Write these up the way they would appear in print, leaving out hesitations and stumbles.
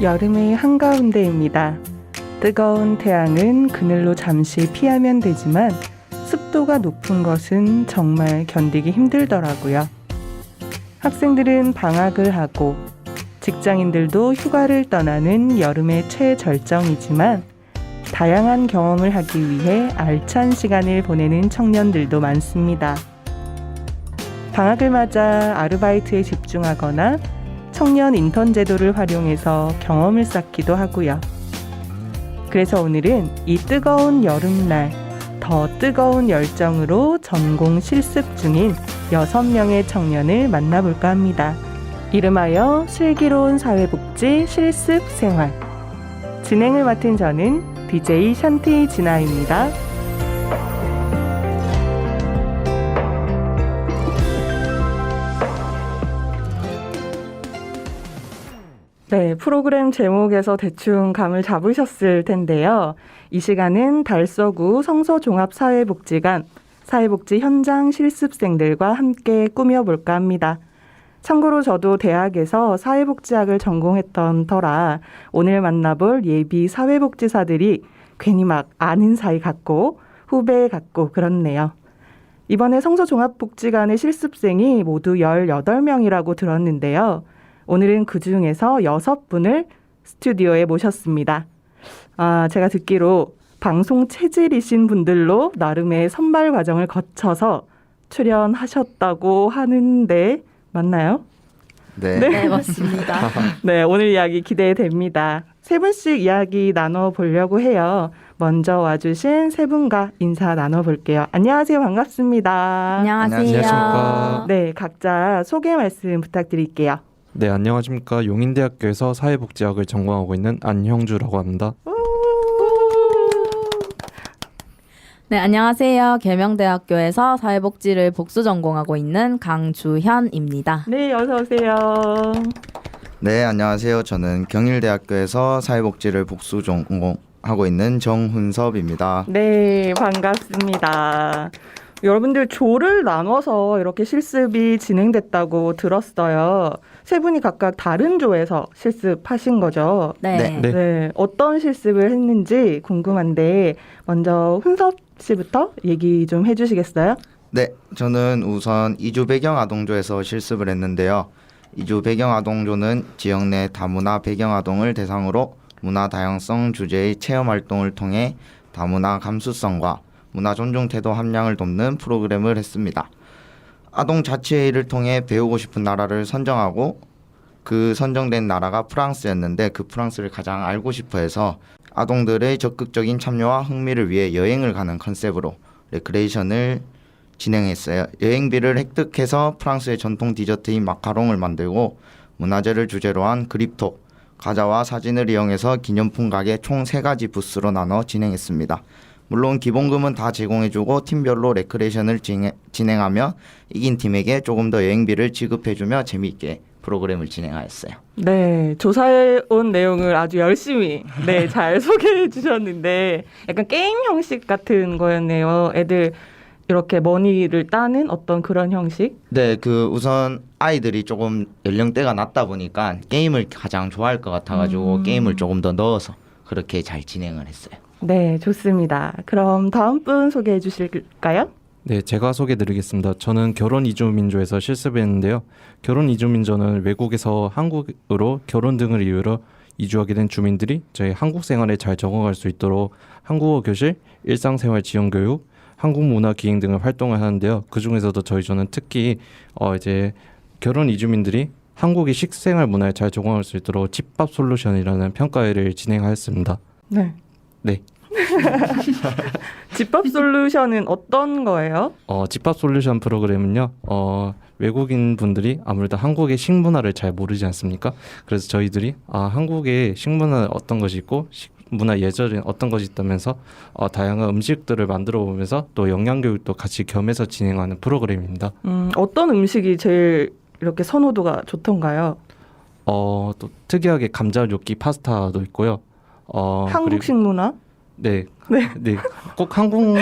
여름의 한가운데입니다. 뜨거운 태양은 그늘로 잠시 피하면 되지만 습도가 높은 것은 정말 견디기 힘들더라고요. 학생들은 방학을 하고 직장인들도 휴가를 떠나는 여름의 최절정이지만 다양한 경험을 하기 위해 알찬 시간을 보내는 청년들도 많습니다. 방학을 맞아 아르바이트에 집중하거나 청년 인턴 제도를 활용해서 경험을 쌓기도 하고요. 그래서 오늘은 이 뜨거운 여름날 더 뜨거운 열정으로 전공 실습 중인 6명의 청년을 만나볼까 합니다. 이름하여 슬기로운 사회복지 실습 생활. 진행을 맡은 저는 DJ 샨티 진아입니다. 네, 프로그램 제목에서 대충 감을 잡으셨을 텐데요. 이 시간은 달서구 성서종합사회복지관 사회복지 현장 실습생들과 함께 꾸며볼까 합니다. 참고로 저도 대학에서 사회복지학을 전공했던 터라 오늘 만나볼 예비 사회복지사들이 괜히 막 아는 사이 같고 후배 같고 그렇네요. 이번에 성서종합복지관의 실습생이 모두 18명이라고 들었는데요. 오늘은 그중에서 6분을 스튜디오에 모셨습니다. 제가 듣기로 방송 체질이신 분들로 나름의 선발 과정을 거쳐서 출연하셨다고 하는데 맞나요? 네, 맞습니다. 네, 오늘 이야기 기대됩니다. 세 분씩 이야기 나눠보려고 해요. 먼저 와주신 세 분과 인사 나눠볼게요. 안녕하세요. 반갑습니다. 안녕하세요. 네, 각자 소개 말씀 부탁드릴게요. 네, 안녕하십니까. 용인대학교에서 사회복지학을 전공하고 있는 안형주라고 합니다. 네, 안녕하세요. 계명대학교에서 사회복지를 복수 전공하고 있는 강주현입니다. 네, 어서 오세요. 네, 안녕하세요. 저는 경일대학교에서 사회복지를 복수 전공하고 있는 정훈섭입니다. 네, 반갑습니다. 여러분들 조를 나눠서 이렇게 실습이 진행됐다고 들었어요. 세 분이 각각 다른 조에서 실습하신 거죠? 네. 네, 어떤 실습을 했는지 궁금한데 먼저 훈섭 씨부터 얘기 좀 해주시겠어요? 네, 저는 우선 이주 배경 아동조에서 실습을 했는데요. 이주 배경 아동조는 지역 내 다문화 배경 아동을 대상으로 문화 다양성 주제의 체험 활동을 통해 다문화 감수성과 문화 존중 태도 함량을 돕는 프로그램을 했습니다. 아동 자치회의를 통해 배우고 싶은 나라를 선정하고 그 선정된 나라가 프랑스였는데 그 프랑스를 가장 알고 싶어 해서 아동들의 적극적인 참여와 흥미를 위해 여행을 가는 컨셉으로 레크레이션을 진행했어요. 여행비를 획득해서 프랑스의 전통 디저트인 마카롱을 만들고 문화재를 주제로 한 그립톡, 과자와 사진을 이용해서 기념품 가게 총 3가지 부스로 나눠 진행했습니다. 물론 기본금은 다 제공해주고 팀별로 레크레이션을 진행하며 이긴 팀에게 조금 더 여행비를 지급해주며 재미있게 프로그램을 진행하였어요. 네, 조사해온 내용을 아주 열심히 잘 소개해 주셨는데 약간 게임 형식 같은 거였네요. 애들 이렇게 머니를 따는 어떤 그런 형식? 네, 우선 아이들이 조금 연령대가 낮다 보니까 게임을 가장 좋아할 것 같아가지고 게임을 조금 더 넣어서 그렇게 잘 진행을 했어요. 네, 좋습니다. 그럼 다음 분 소개해 주실까요? 네, 제가 소개드리겠습니다. 저는 결혼 이주민조에서 실습했는데요. 결혼 이주민조는 외국에서 한국으로 결혼 등을 이유로 이주하게 된 주민들이 저희 한국 생활에 잘 적응할 수 있도록 한국어 교실, 일상생활 지원 교육, 한국 문화 기행 등을 활동을 하는데요. 그 중에서도 저희 조는 특히 이제 결혼 이주민들이 한국의 식생활 문화에 잘 적응할 수 있도록 집밥 솔루션이라는 평가회를 진행하였습니다. 네. 네. 집밥 솔루션은 어떤 거예요? 집밥 솔루션 프로그램은요. 외국인 분들이 아무래도 한국의 식문화를 잘 모르지 않습니까? 그래서 저희들이 한국의 식문화 어떤 것이 있고 문화 예절은 어떤 것이 있다면서 다양한 음식들을 만들어 보면서 또 영양교육도 같이 겸해서 진행하는 프로그램입니다. 어떤 음식이 제일 이렇게 선호도가 좋던가요? 또 특이하게 감자 뇨끼 파스타도 있고요. 한국식 문화? 네, 네, 꼭 한국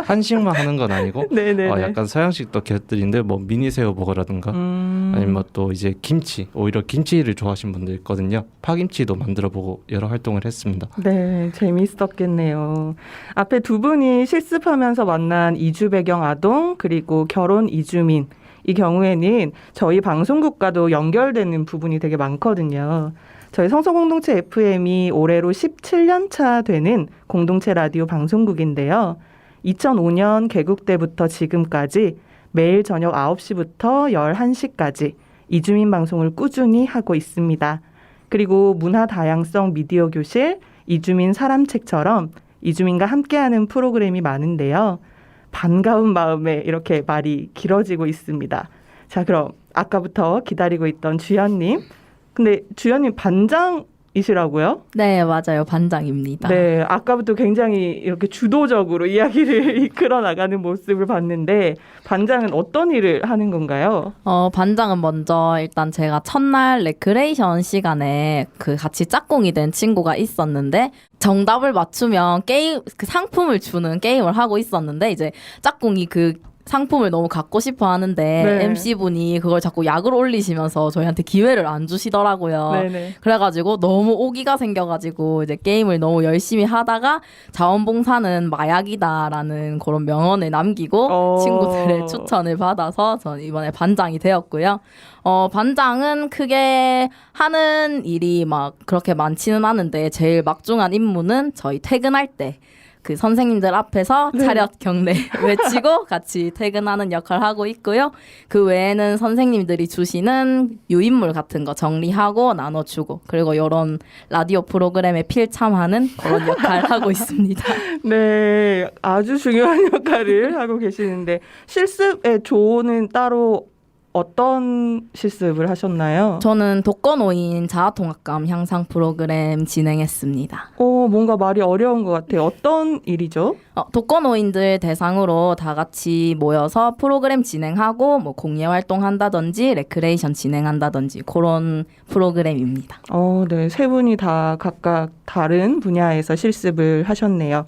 한식만 하는 건 아니고 네네. 약간 서양식도 곁들인데 뭐 미니 새우버거라든가 아니면 뭐또 이제 김치, 오히려 김치를 좋아하시는 분들 있거든요. 파김치도 만들어보고 여러 활동을 했습니다. 네, 재미있었겠네요. 앞에 두 분이 실습하면서 만난 이주 배경 아동 그리고 결혼 이주민 이 경우에는 저희 방송국과도 연결되는 부분이 되게 많거든요. 저희 성서공동체 FM이 올해로 17년 차 되는 공동체 라디오 방송국인데요. 2005년 개국 때부터 지금까지 매일 저녁 9시부터 11시까지 이주민 방송을 꾸준히 하고 있습니다. 그리고 문화 다양성 미디어 교실, 이주민 사람책처럼 이주민과 함께하는 프로그램이 많은데요. 반가운 마음에 이렇게 말이 길어지고 있습니다. 자, 그럼 아까부터 기다리고 있던 주연님. 근데 주연님 반장이시라고요? 네, 맞아요. 반장입니다. 네, 아까부터 굉장히 이렇게 주도적으로 이야기를 이끌어 나가는 모습을 봤는데 반장은 어떤 일을 하는 건가요? 반장은 먼저 일단 제가 첫날 레크레이션 시간에 그 같이 짝꿍이 된 친구가 있었는데 정답을 맞추면 게임 그 상품을 주는 게임을 하고 있었는데 이제 짝꿍이 그 상품을 너무 갖고 싶어 하는데 네. MC분이 그걸 자꾸 약을 올리시면서 저희한테 기회를 안 주시더라고요. 네네. 그래가지고 너무 오기가 생겨가지고 이제 게임을 너무 열심히 하다가 자원봉사는 마약이다라는 그런 명언을 남기고 친구들의 추천을 받아서 전 이번에 반장이 되었고요. 반장은 크게 하는 일이 막 그렇게 많지는 않은데 제일 막중한 임무는 저희 퇴근할 때 그 선생님들 앞에서 차렷 경례 외치고 같이 퇴근하는 역할을 하고 있고요. 그 외에는 선생님들이 주시는 유인물 같은 거 정리하고 나눠주고 그리고 이런 라디오 프로그램에 필참하는 그런 역할을 하고 있습니다. 네, 아주 중요한 역할을 하고 계시는데 실습의 조언은 따로 어떤 실습을 하셨나요? 저는 독거노인 자아통합감 향상 프로그램 진행했습니다. 뭔가 말이 어려운 것 같아요. 어떤 일이죠? 독거노인들 대상으로 다 같이 모여서 프로그램 진행하고 뭐 공예 활동한다든지 레크레이션 진행한다든지 그런 프로그램입니다. 네, 세 분이 다 각각 다른 분야에서 실습을 하셨네요.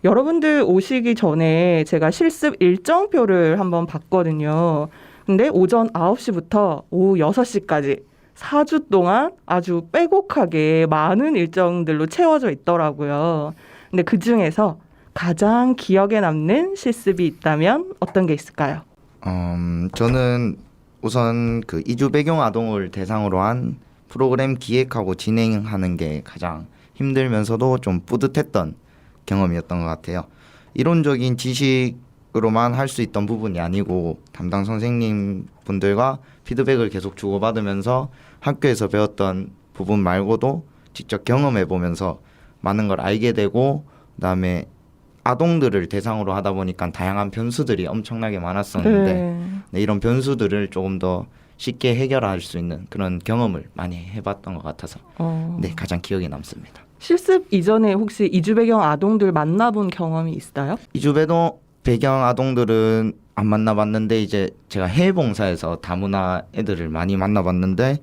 여러분들 오시기 전에 제가 실습 일정표를 한번 봤거든요. 근데 오전 9시부터 오후 6시까지 4주 동안 아주 빼곡하게 많은 일정들로 채워져 있더라고요. 근데 그중에서 가장 기억에 남는 실습이 있다면 어떤 게 있을까요? 저는 우선 그 이주 배경 아동을 대상으로 한 프로그램 기획하고 진행하는 게 가장 힘들면서도 좀 뿌듯했던 경험이었던 것 같아요. 이론적인 지식으로만 할 수 있던 부분이 아니고 담당 선생님 분들과 피드백을 계속 주고받으면서 학교에서 배웠던 부분 말고도 직접 경험해 보면서 많은 걸 알게 되고 그다음에 아동들을 대상으로 하다 보니까 다양한 변수들이 엄청나게 많았었는데 네, 이런 변수들을 조금 더 쉽게 해결할 수 있는 그런 경험을 많이 해봤던 것 같아서 네, 가장 기억에 남습니다. 실습 이전에 혹시 이주 배경 아동들 만나본 경험이 있어요? 이주 배경 아동들은 안 만나봤는데 이제 제가 해외 봉사에서 다문화 애들을 많이 만나봤는데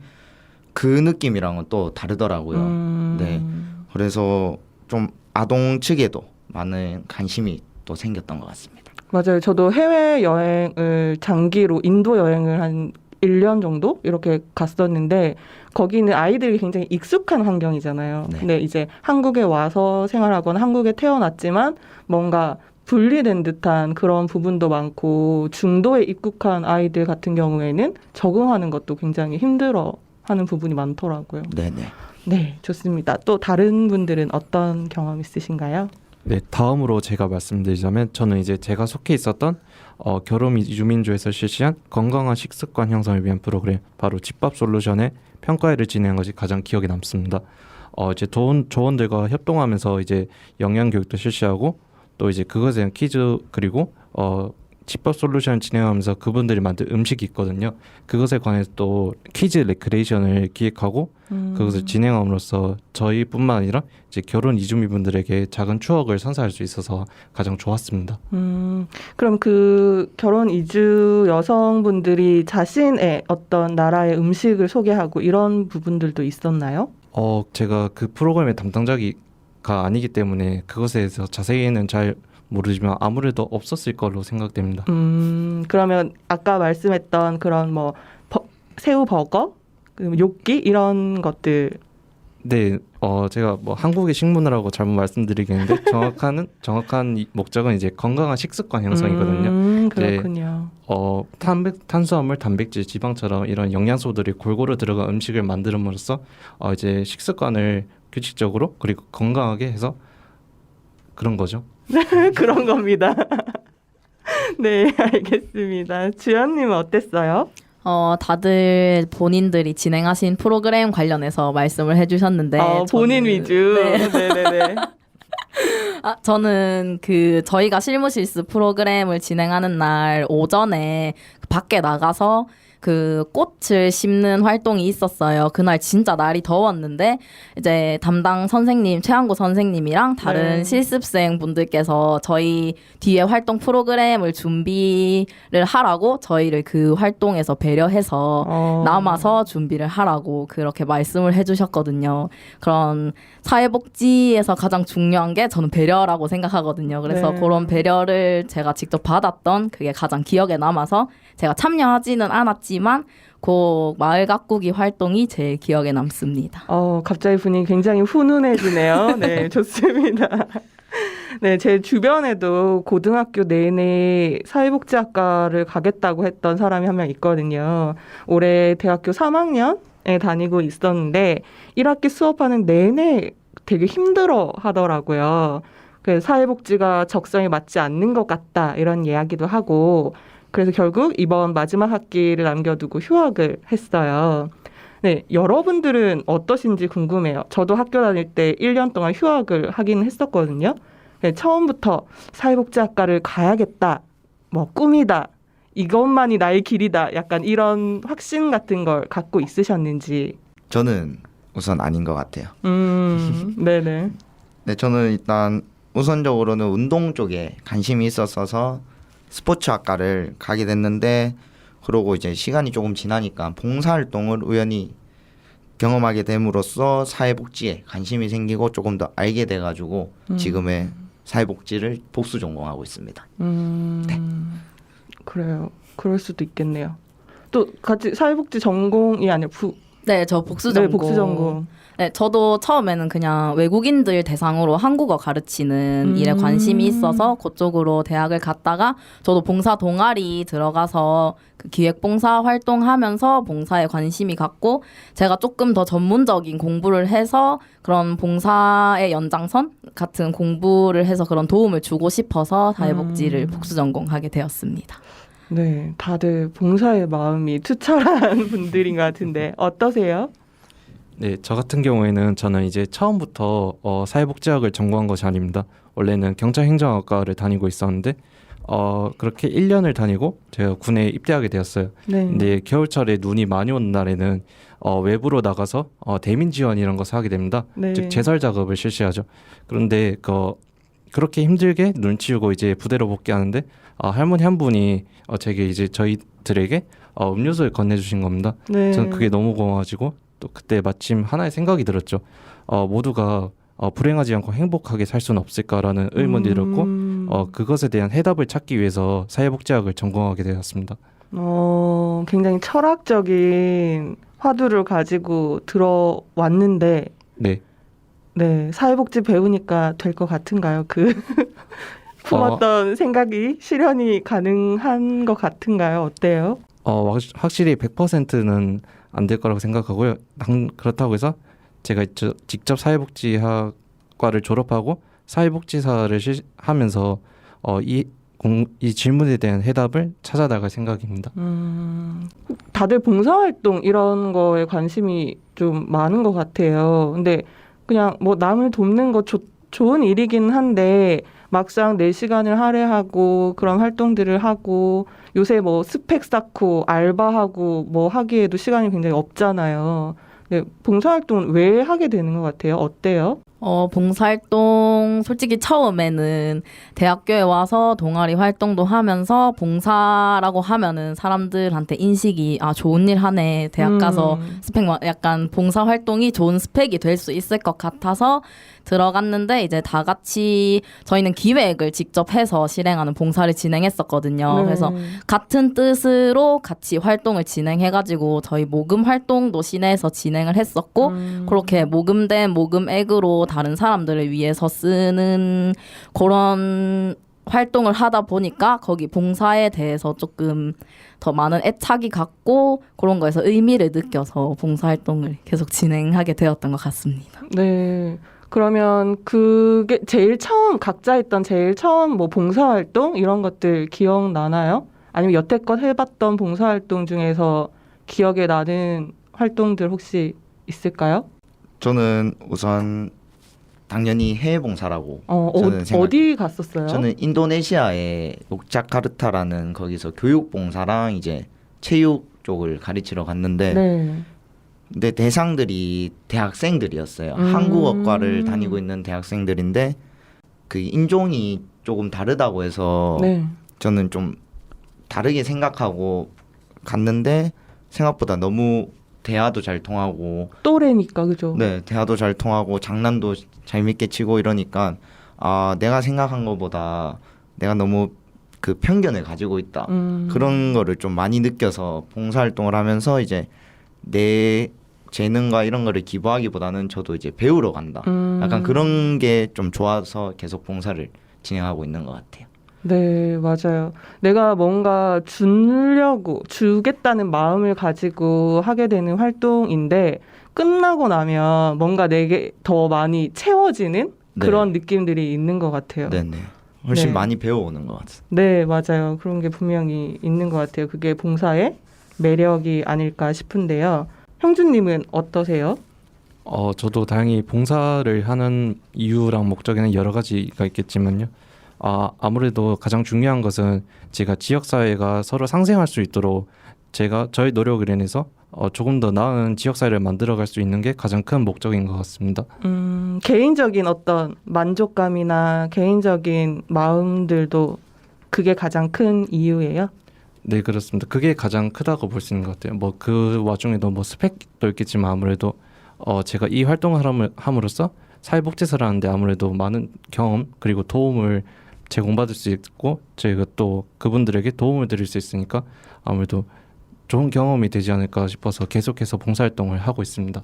그 느낌이랑은 또 다르더라고요. 네, 그래서 좀 아동 측에도 많은 관심이 또 생겼던 것 같습니다. 맞아요. 저도 해외 여행을 장기로 인도 여행을 한 1년 정도 이렇게 갔었는데 거기는 아이들이 굉장히 익숙한 환경이잖아요. 네. 근데 이제 한국에 와서 생활하거나 한국에 태어났지만 뭔가 분리된 듯한 그런 부분도 많고 중도에 입국한 아이들 같은 경우에는 적응하는 것도 굉장히 힘들어하는 부분이 많더라고요. 네네. 네, 좋습니다. 또 다른 분들은 어떤 경험 있으신가요? 네, 다음으로 제가 말씀드리자면 저는 이제 제가 속해 있었던 결혼 이주민조에서 실시한 건강한 식습관 형성을 위한 프로그램 바로 집밥 솔루션의 평가회를 진행한 것이 가장 기억에 남습니다. 이제 조원들과 협동하면서 이제 영양 교육도 실시하고 또 이제 그것에 대한 퀴즈 그리고 집밥 솔루션을 진행하면서 그분들이 만든 음식이 있거든요. 그것에 관해서 또 퀴즈 레크레이션을 기획하고 그것을 진행함으로써 저희뿐만 아니라 이제 결혼 이주민분들에게 작은 추억을 선사할 수 있어서 가장 좋았습니다. 그럼 그 결혼 이주 여성분들이 자신의 어떤 나라의 음식을 소개하고 이런 부분들도 있었나요? 제가 그 프로그램의 아니기 때문에 그것에 대해서 자세히는 잘 모르지만 아무래도 없었을 걸로 생각됩니다. 그러면 아까 말씀했던 그런 뭐 새우 버거, 요끼 이런 것들. 네, 제가 뭐 한국의 식문화라고 잘못 말씀드리겠는데 정확한 목적은 이제 건강한 식습관 형성이거든요. 그렇군요. 탄수화물, 단백질, 지방처럼 이런 영양소들이 골고루 들어간 음식을 만들음으로써 이제 식습관을 규칙적으로 그리고 건강하게 해서 그런 거죠. 그런 겁니다. 네, 알겠습니다. 주연님은 어땠어요? 다들 본인들이 진행하신 프로그램 관련해서 말씀을 해주셨는데 본인 저는, 위주. 네. 네네네. 저는 저희가 실무실습 프로그램을 진행하는 날 오전에 밖에 나가서 꽃을 심는 활동이 있었어요. 그날 진짜 날이 더웠는데 이제 담당 선생님 최한구 선생님이랑 다른 실습생 분들께서 저희 뒤에 활동 프로그램을 준비를 하라고 저희를 그 활동에서 배려해서 남아서 준비를 하라고 그렇게 말씀을 해주셨거든요. 그런 사회복지에서 가장 중요한 게 저는 배려라고 생각하거든요. 그래서 그런 배려를 제가 직접 받았던 그게 가장 기억에 남아서 제가 참여하지는 않았지만 그 마을 가꾸기 활동이 제일 기억에 남습니다. 갑자기 분위기 굉장히 훈훈해지네요. 네, 좋습니다. 네, 제 주변에도 고등학교 내내 사회복지학과를 가겠다고 했던 사람이 한 명 있거든요. 올해 대학교 3학년에 다니고 있었는데 1학기 수업하는 내내 되게 힘들어 하더라고요. 그래서 사회복지가 적성에 맞지 않는 것 같다 이런 이야기도 하고 그래서 결국 이번 마지막 학기를 남겨두고 휴학을 했어요. 네, 여러분들은 어떠신지 궁금해요. 저도 학교 다닐 때 1년 동안 휴학을 하긴 했었거든요. 네, 처음부터 사회복지학과를 가야겠다, 뭐 꿈이다, 이것만이 나의 길이다, 약간 이런 확신 같은 걸 갖고 있으셨는지. 저는 우선 아닌 것 같아요. 네네. 네, 저는 일단 우선적으로는 운동 쪽에 관심이 있었어서 스포츠학과를 가게 됐는데 그러고 이제 시간이 조금 지나니까 봉사활동을 우연히 경험하게 됨으로써 사회복지에 관심이 생기고 조금 더 알게 돼가지고 지금의 사회복지를 복수 전공하고 있습니다. 네. 그래요. 그럴 수도 있겠네요. 또 같이 사회복지 전공이 아니라 네, 저 복수 전공. 네, 복수 전공. 네, 저도 처음에는 그냥 외국인들 대상으로 한국어 가르치는 일에 관심이 있어서 그쪽으로 대학을 갔다가 저도 봉사 동아리 들어가서 기획봉사 활동하면서 봉사에 관심이 갔고 제가 조금 더 전문적인 공부를 해서 그런 봉사의 연장선 같은 공부를 해서 그런 도움을 주고 싶어서 사회복지를 복수 전공하게 되었습니다. 네, 다들 봉사의 마음이 투철한 분들인 것 같은데 어떠세요? 네, 저 같은 경우에는 저는 이제 처음부터 사회복지학을 전공한 것이 아닙니다. 원래는 경찰행정학과를 다니고 있었는데 그렇게 1년을 다니고 제가 군에 입대하게 되었어요. 네. 근데 겨울철에 눈이 많이 오는 날에는 외부로 나가서 대민 지원 이런 것을 하게 됩니다. 네. 즉 제설 작업을 실시하죠. 그런데 그렇게 힘들게 눈 치우고 이제 부대로 복귀하는데 할머니 한 분이 제게 이제 저희들에게 음료수를 건네주신 겁니다. 네. 저는 그게 너무 고마워가지고 또 그때 마침 하나의 생각이 들었죠. 모두가 불행하지 않고 행복하게 살 수는 없을까라는 의문이 들었고 그것에 대한 해답을 찾기 위해서 사회복지학을 전공하게 되었습니다. 굉장히 철학적인 화두를 가지고 들어왔는데 네, 사회복지 배우니까 될 것 같은가요? 품었던 생각이 실현이 가능한 것 같은가요? 어때요? 확실히 100%는 안 될 거라고 생각하고요. 그렇다고 해서 제가 직접 사회복지학과를 졸업하고 사회복지사를 하면서 이 질문에 대한 해답을 찾아나갈 생각입니다. 다들 봉사활동 이런 거에 관심이 좀 많은 것 같아요. 근데 그냥 뭐 남을 돕는 거 좋은 일이긴 한데 막상 내 시간을 할애하고 그런 활동들을 하고 요새 뭐 스펙 쌓고 알바하고 뭐 하기에도 시간이 굉장히 없잖아요. 네, 봉사활동은 왜 하게 되는 것 같아요? 어때요? 봉사활동 솔직히 처음에는 대학교에 와서 동아리 활동도 하면서 봉사라고 하면은 사람들한테 인식이 좋은 일 하네. 대학 가서 스펙 약간 봉사활동이 좋은 스펙이 될 수 있을 것 같아서 들어갔는데 이제 다 같이 저희는 기획을 직접 해서 실행하는 봉사를 진행했었거든요. 네. 그래서 같은 뜻으로 같이 활동을 진행해가지고 저희 모금 활동도 시내에서 진행을 했었고 그렇게 모금된 모금액으로 다른 사람들을 위해서 쓰는 그런 활동을 하다 보니까 거기 봉사에 대해서 조금 더 많은 애착이 갖고 그런 거에서 의미를 느껴서 봉사활동을 계속 진행하게 되었던 것 같습니다. 네. 그러면 그게 제일 처음 각자 했던 제일 처음 뭐 봉사활동 이런 것들 기억나나요? 아니면 여태껏 해봤던 봉사활동 중에서 기억에 나는 활동들 혹시 있을까요? 저는 우선 당연히 해외 봉사라고 저는 어디 갔었어요? 저는 인도네시아의 녹자카르타라는 거기서 교육 봉사랑 이제 체육 쪽을 가르치러 갔는데 네. 근데 대상들이 대학생들이었어요. 한국어과를 다니고 있는 대학생들인데 그 인종이 조금 다르다고 해서 네. 저는 좀 다르게 생각하고 갔는데 생각보다 너무 대화도 잘 통하고 또래니까 그죠? 네, 대화도 잘 통하고 장난도 재밌게 치고 이러니까 아, 내가 생각한 것보다 내가 너무 그 편견을 가지고 있다. 그런 거를 좀 많이 느껴서 봉사활동을 하면서 이제 내 재능과 이런 거를 기부하기보다는 저도 이제 배우러 간다. 약간 그런 게 좀 좋아서 계속 봉사를 진행하고 있는 것 같아요. 네, 맞아요. 내가 뭔가 주겠다는 마음을 가지고 하게 되는 활동인데 끝나고 나면 뭔가 내게 더 많이 채워지는 네. 그런 느낌들이 있는 것 같아요. 네네. 훨씬 네. 많이 배워오는 것 같아요. 네, 맞아요. 그런 게 분명히 있는 것 같아요. 그게 봉사의 매력이 아닐까 싶은데요. 형준님은 어떠세요? 저도 다행히 봉사를 하는 이유랑 목적에는 여러 가지가 있겠지만요. 아무래도 가장 중요한 것은 제가 지역사회가 서로 상생할 수 있도록 저의 노력을 인해서 조금 더 나은 지역사회를 만들어갈 수 있는 게 가장 큰 목적인 것 같습니다. 개인적인 어떤 만족감이나 개인적인 마음들도 그게 가장 큰 이유예요? 네, 그렇습니다. 그게 가장 크다고 볼 수 있는 것 같아요. 뭐 그 와중에도 뭐 스펙도 있겠지만 아무래도 제가 이 활동을 함으로써 사회복지사라는데 아무래도 많은 경험 그리고 도움을 제공받을 수 있고 제가 또 그분들에게 도움을 드릴 수 있으니까 아무래도 좋은 경험이 되지 않을까 싶어서 계속해서 봉사활동을 하고 있습니다.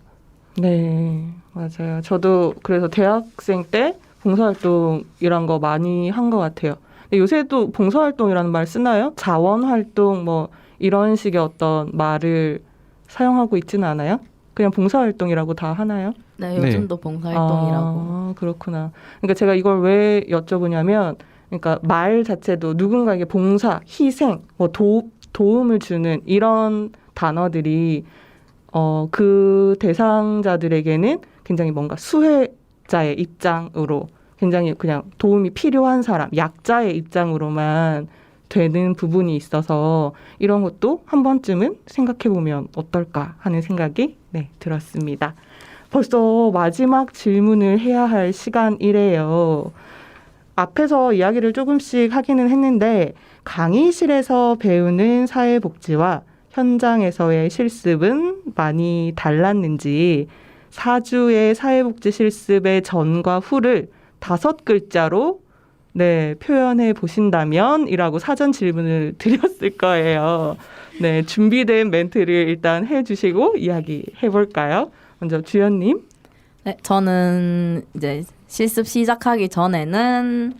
네, 맞아요. 저도 그래서 대학생 때 봉사활동이란 거 많이 한 것 같아요. 근데 요새도 봉사활동이라는 말 쓰나요? 자원활동 뭐 이런 식의 어떤 말을 사용하고 있지는 않아요? 그냥 봉사활동이라고 다 하나요? 네, 요즘도 봉사활동이라고. 그렇구나. 그러니까 제가 이걸 왜 여쭤보냐면 그러니까 말 자체도 누군가에게 봉사, 희생, 뭐 도움을 주는 이런 단어들이 그 대상자들에게는 굉장히 뭔가 수혜자의 입장으로 굉장히 그냥 도움이 필요한 사람, 약자의 입장으로만 되는 부분이 있어서 이런 것도 한 번쯤은 생각해보면 어떨까 하는 생각이 들었습니다. 벌써 마지막 질문을 해야 할 시간이래요. 앞에서 이야기를 조금씩 하기는 했는데 강의실에서 배우는 사회복지와 현장에서의 실습은 많이 달랐는지 4주의 사회복지 실습의 전과 후를 5글자로 표현해 보신다면 이라고 사전 질문을 드렸을 거예요. 네, 준비된 멘트를 일단 해주시고 이야기 해볼까요? 먼저 주연님. 네, 저는 이제 실습 시작하기 전에는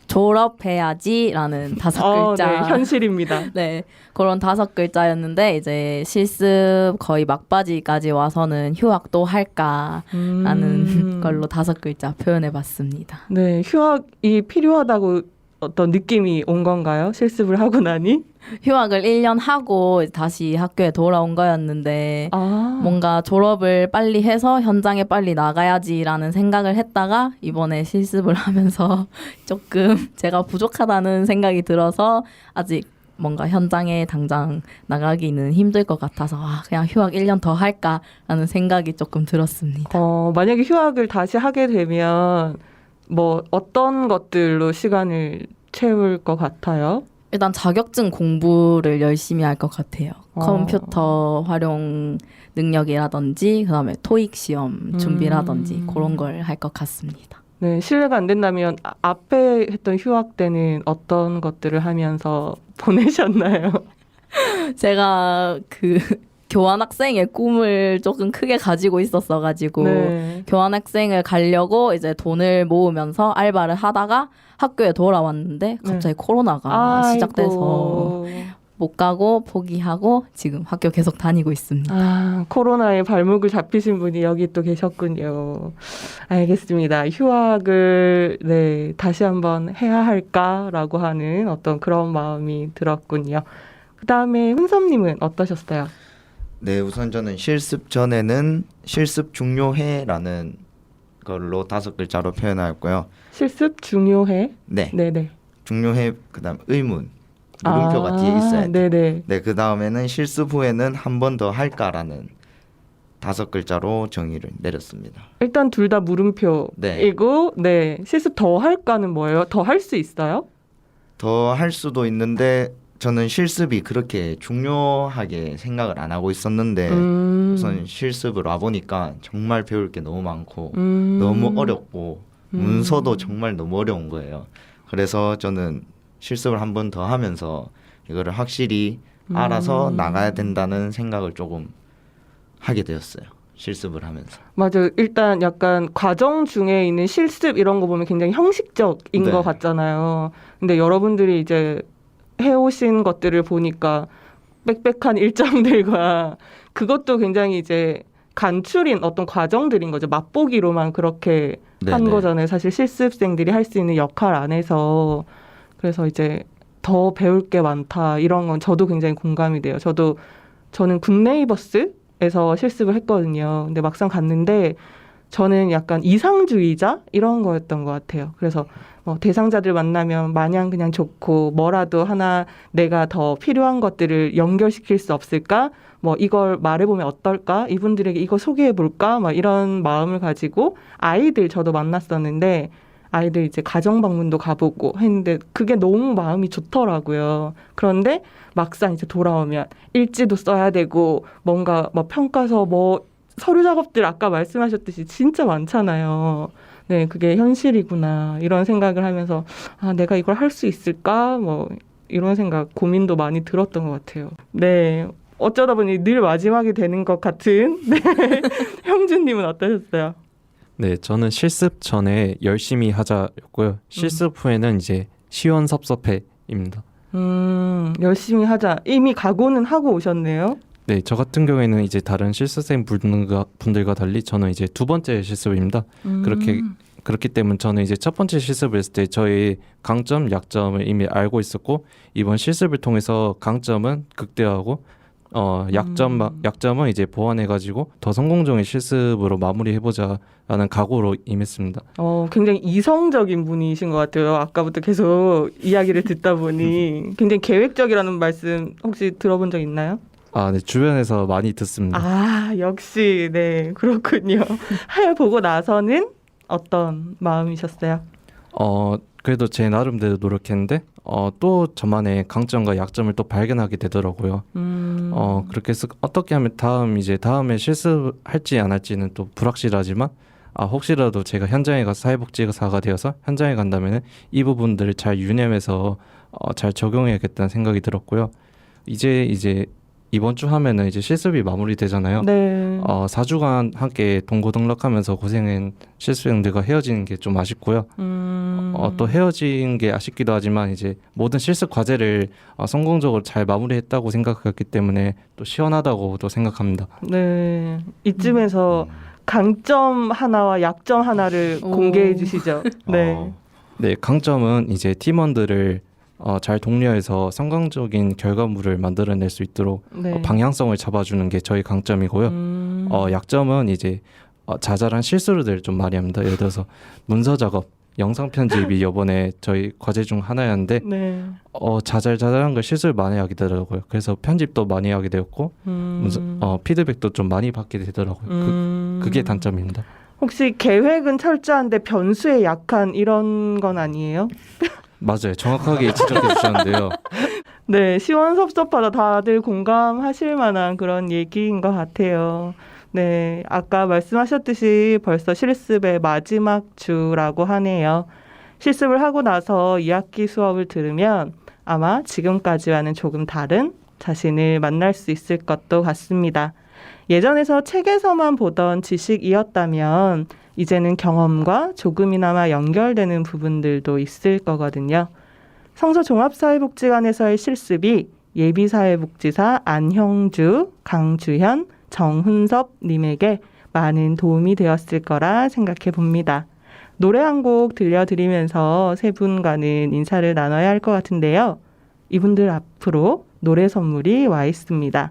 졸업해야지라는 5글자. 네, 현실입니다. 네, 그런 5글자였는데 이제 실습 거의 막바지까지 와서는 휴학도 할까라는 걸로 5글자 표현해봤습니다. 네, 휴학이 필요하다고 어떤 느낌이 온 건가요? 실습을 하고 나니? 휴학을 1년 하고 다시 학교에 돌아온 거였는데 뭔가 졸업을 빨리 해서 현장에 빨리 나가야지라는 생각을 했다가 이번에 실습을 하면서 조금 제가 부족하다는 생각이 들어서 아직 뭔가 현장에 당장 나가기는 힘들 것 같아서 그냥 휴학 1년 더 할까라는 생각이 조금 들었습니다. 만약에 휴학을 다시 하게 되면 뭐 어떤 것들로 시간을 채울 것 같아요? 일단 자격증 공부를 열심히 할 것 같아요. 컴퓨터 활용 능력이라든지 그다음에 토익 시험 준비라든지 그런 걸 할 것 같습니다. 네, 실례가 안 된다면 앞에 했던 휴학 때는 어떤 것들을 하면서 보내셨나요? 제가 그 교환학생의 꿈을 조금 크게 가지고 있었어가지고 네. 교환학생을 가려고 이제 돈을 모으면서 알바를 하다가 학교에 돌아왔는데 갑자기 코로나가 시작돼서 못 가고 포기하고 지금 학교 계속 다니고 있습니다. 아, 코로나에 발목을 잡히신 분이 여기 또 계셨군요. 알겠습니다. 휴학을 네, 다시 한번 해야 할까라고 하는 어떤 그런 마음이 들었군요. 그다음에 훈섭님은 어떠셨어요? 네, 우선 저는 실습 전에는 실습 중요해라는 걸로 5글자로 표현하였고요. 실습 중요해? 네, 네네. 중요해. 그다음 의문 물음표가 뒤에 있어야 돼. 네네. 네, 그 다음에는 실습 후에는 한 번 더 할까라는 5글자로 정의를 내렸습니다. 일단 둘 다 물음표이고, 네. 실습 더 할까는 뭐예요? 더 할 수 있어요? 더 할 수도 있는데 저는 실습이 그렇게 중요하게 생각을 안 하고 있었는데 우선 실습을 와보니까 정말 배울 게 너무 많고 너무 어렵고 문서도 정말 너무 어려운 거예요. 그래서 저는 실습을 한 번 더 하면서 이거를 확실히 알아서 나가야 된다는 생각을 조금 하게 되었어요. 실습을 하면서. 맞아요. 일단 약간 과정 중에 있는 실습 이런 거 보면 굉장히 형식적인 네. 것 같잖아요. 근데 여러분들이 이제 해오신 것들을 보니까 빽빽한 일정들과 그것도 굉장히 이제 간추린 어떤 과정들인 거죠. 맛보기로만 그렇게 한 네네. 거잖아요. 사실 실습생들이 할 수 있는 역할 안에서. 그래서 이제 더 배울 게 많다. 이런 건 저도 굉장히 공감이 돼요. 저는 굿네이버스에서 실습을 했거든요. 근데 막상 갔는데 저는 약간 이상주의자 이런 거였던 것 같아요. 그래서 대상자들 만나면 마냥 그냥 좋고 뭐라도 하나 내가 더 필요한 것들을 연결시킬 수 없을까? 뭐 이걸 말해보면 어떨까? 이분들에게 이거 소개해볼까? 막 이런 마음을 가지고 아이들 저도 만났었는데 아이들 이제 가정 방문도 가보고 했는데 그게 너무 마음이 좋더라고요. 그런데 막상 이제 돌아오면 일지도 써야 되고 뭔가 뭐 평가서 뭐 서류 작업들 아까 말씀하셨듯이 진짜 많잖아요. 네, 그게 현실이구나 이런 생각을 하면서 아, 내가 이걸 할 수 있을까? 뭐 이런 생각 고민도 많이 들었던 것 같아요. 네, 어쩌다 보니 늘 마지막이 되는 것 같은 네. 형준님은 어떠셨어요? 네, 저는 실습 전에 열심히 하자였고요. 실습 후에는 이제 시원섭섭해입니다. 열심히 하자. 이미 각오는 하고 오셨네요. 네, 저 같은 경우에는 이제 다른 실습생 분들과 달리 저는 이제 두 번째 실습입니다. 그렇기 때문에 저는 이제 첫 번째 실습을 했을 때 저의 강점, 약점을 이미 알고 있었고 이번 실습을 통해서 강점은 극대화하고 약점은 이제 보완해가지고 더 성공적인 실습으로 마무리해보자라는 각오로 임했습니다. 굉장히 이성적인 분이신 것 같아요. 아까부터 계속 이야기를 듣다 보니 굉장히 계획적이라는 말씀 혹시 들어본 적 있나요? 아, 네, 주변에서 많이 듣습니다. 아, 역시 네 그렇군요. 해보고 나서는 어떤 마음이셨어요? 그래도 제 나름대로 노력했는데 또 저만의 강점과 약점을 또 발견하게 되더라고요. 그렇게 해서 어떻게 하면 다음에 실습할지 안 할지는 또 불확실하지만 혹시라도 제가 현장에 가서 사회복지사가 되어서 현장에 간다면 이 부분들을 잘 유념해서 잘 적용해야겠다는 생각이 들었고요. 이제 이번 주 하면은 이제 실습이 마무리되잖아요. 네. 4주간 함께 동고동락하면서 고생한 실습생들과 헤어지는 게 좀 아쉽고요. 또 헤어진 게 아쉽기도 하지만 이제 모든 실습 과제를 성공적으로 잘 마무리했다고 생각했기 때문에 또 시원하다고도 생각합니다. 네. 이쯤에서 강점 하나와 약점 하나를 공개해 주시죠. 네. 네, 강점은 이제 팀원들을 잘 독려해서 성공적인 결과물을 만들어낼 수 있도록 네. 방향성을 잡아주는 게 저희 강점이고요. 약점은 이제 자잘한 실수를 좀 많이 합니다. 예를 들어서 문서 작업, 영상 편집이 이번에 저희 과제 중 하나였는데 네. 자잘한 걸 실수를 많이 하게 되더라고요. 그래서 편집도 많이 하게 되었고 피드백도 좀 많이 받게 되더라고요. 그게 단점입니다. 혹시 계획은 철저한데 변수에 약한 이런 건 아니에요? 맞아요. 정확하게 지적해 주셨는데요. 네, 시원섭섭하다 다들 공감하실 만한 그런 얘기인 것 같아요. 네, 아까 말씀하셨듯이 벌써 실습의 마지막 주라고 하네요. 실습을 하고 나서 2학기 수업을 들으면 아마 지금까지와는 조금 다른 자신을 만날 수 있을 것도 같습니다. 예전에서 책에서만 보던 지식이었다면 이제는 경험과 조금이나마 연결되는 부분들도 있을 거거든요. 성서종합사회복지관에서의 실습이 예비사회복지사 안형주, 강주현, 정훈섭 님에게 많은 도움이 되었을 거라 생각해 봅니다. 노래 한 곡 들려드리면서 세 분과는 인사를 나눠야 할 것 같은데요. 이분들 앞으로 노래 선물이 와 있습니다.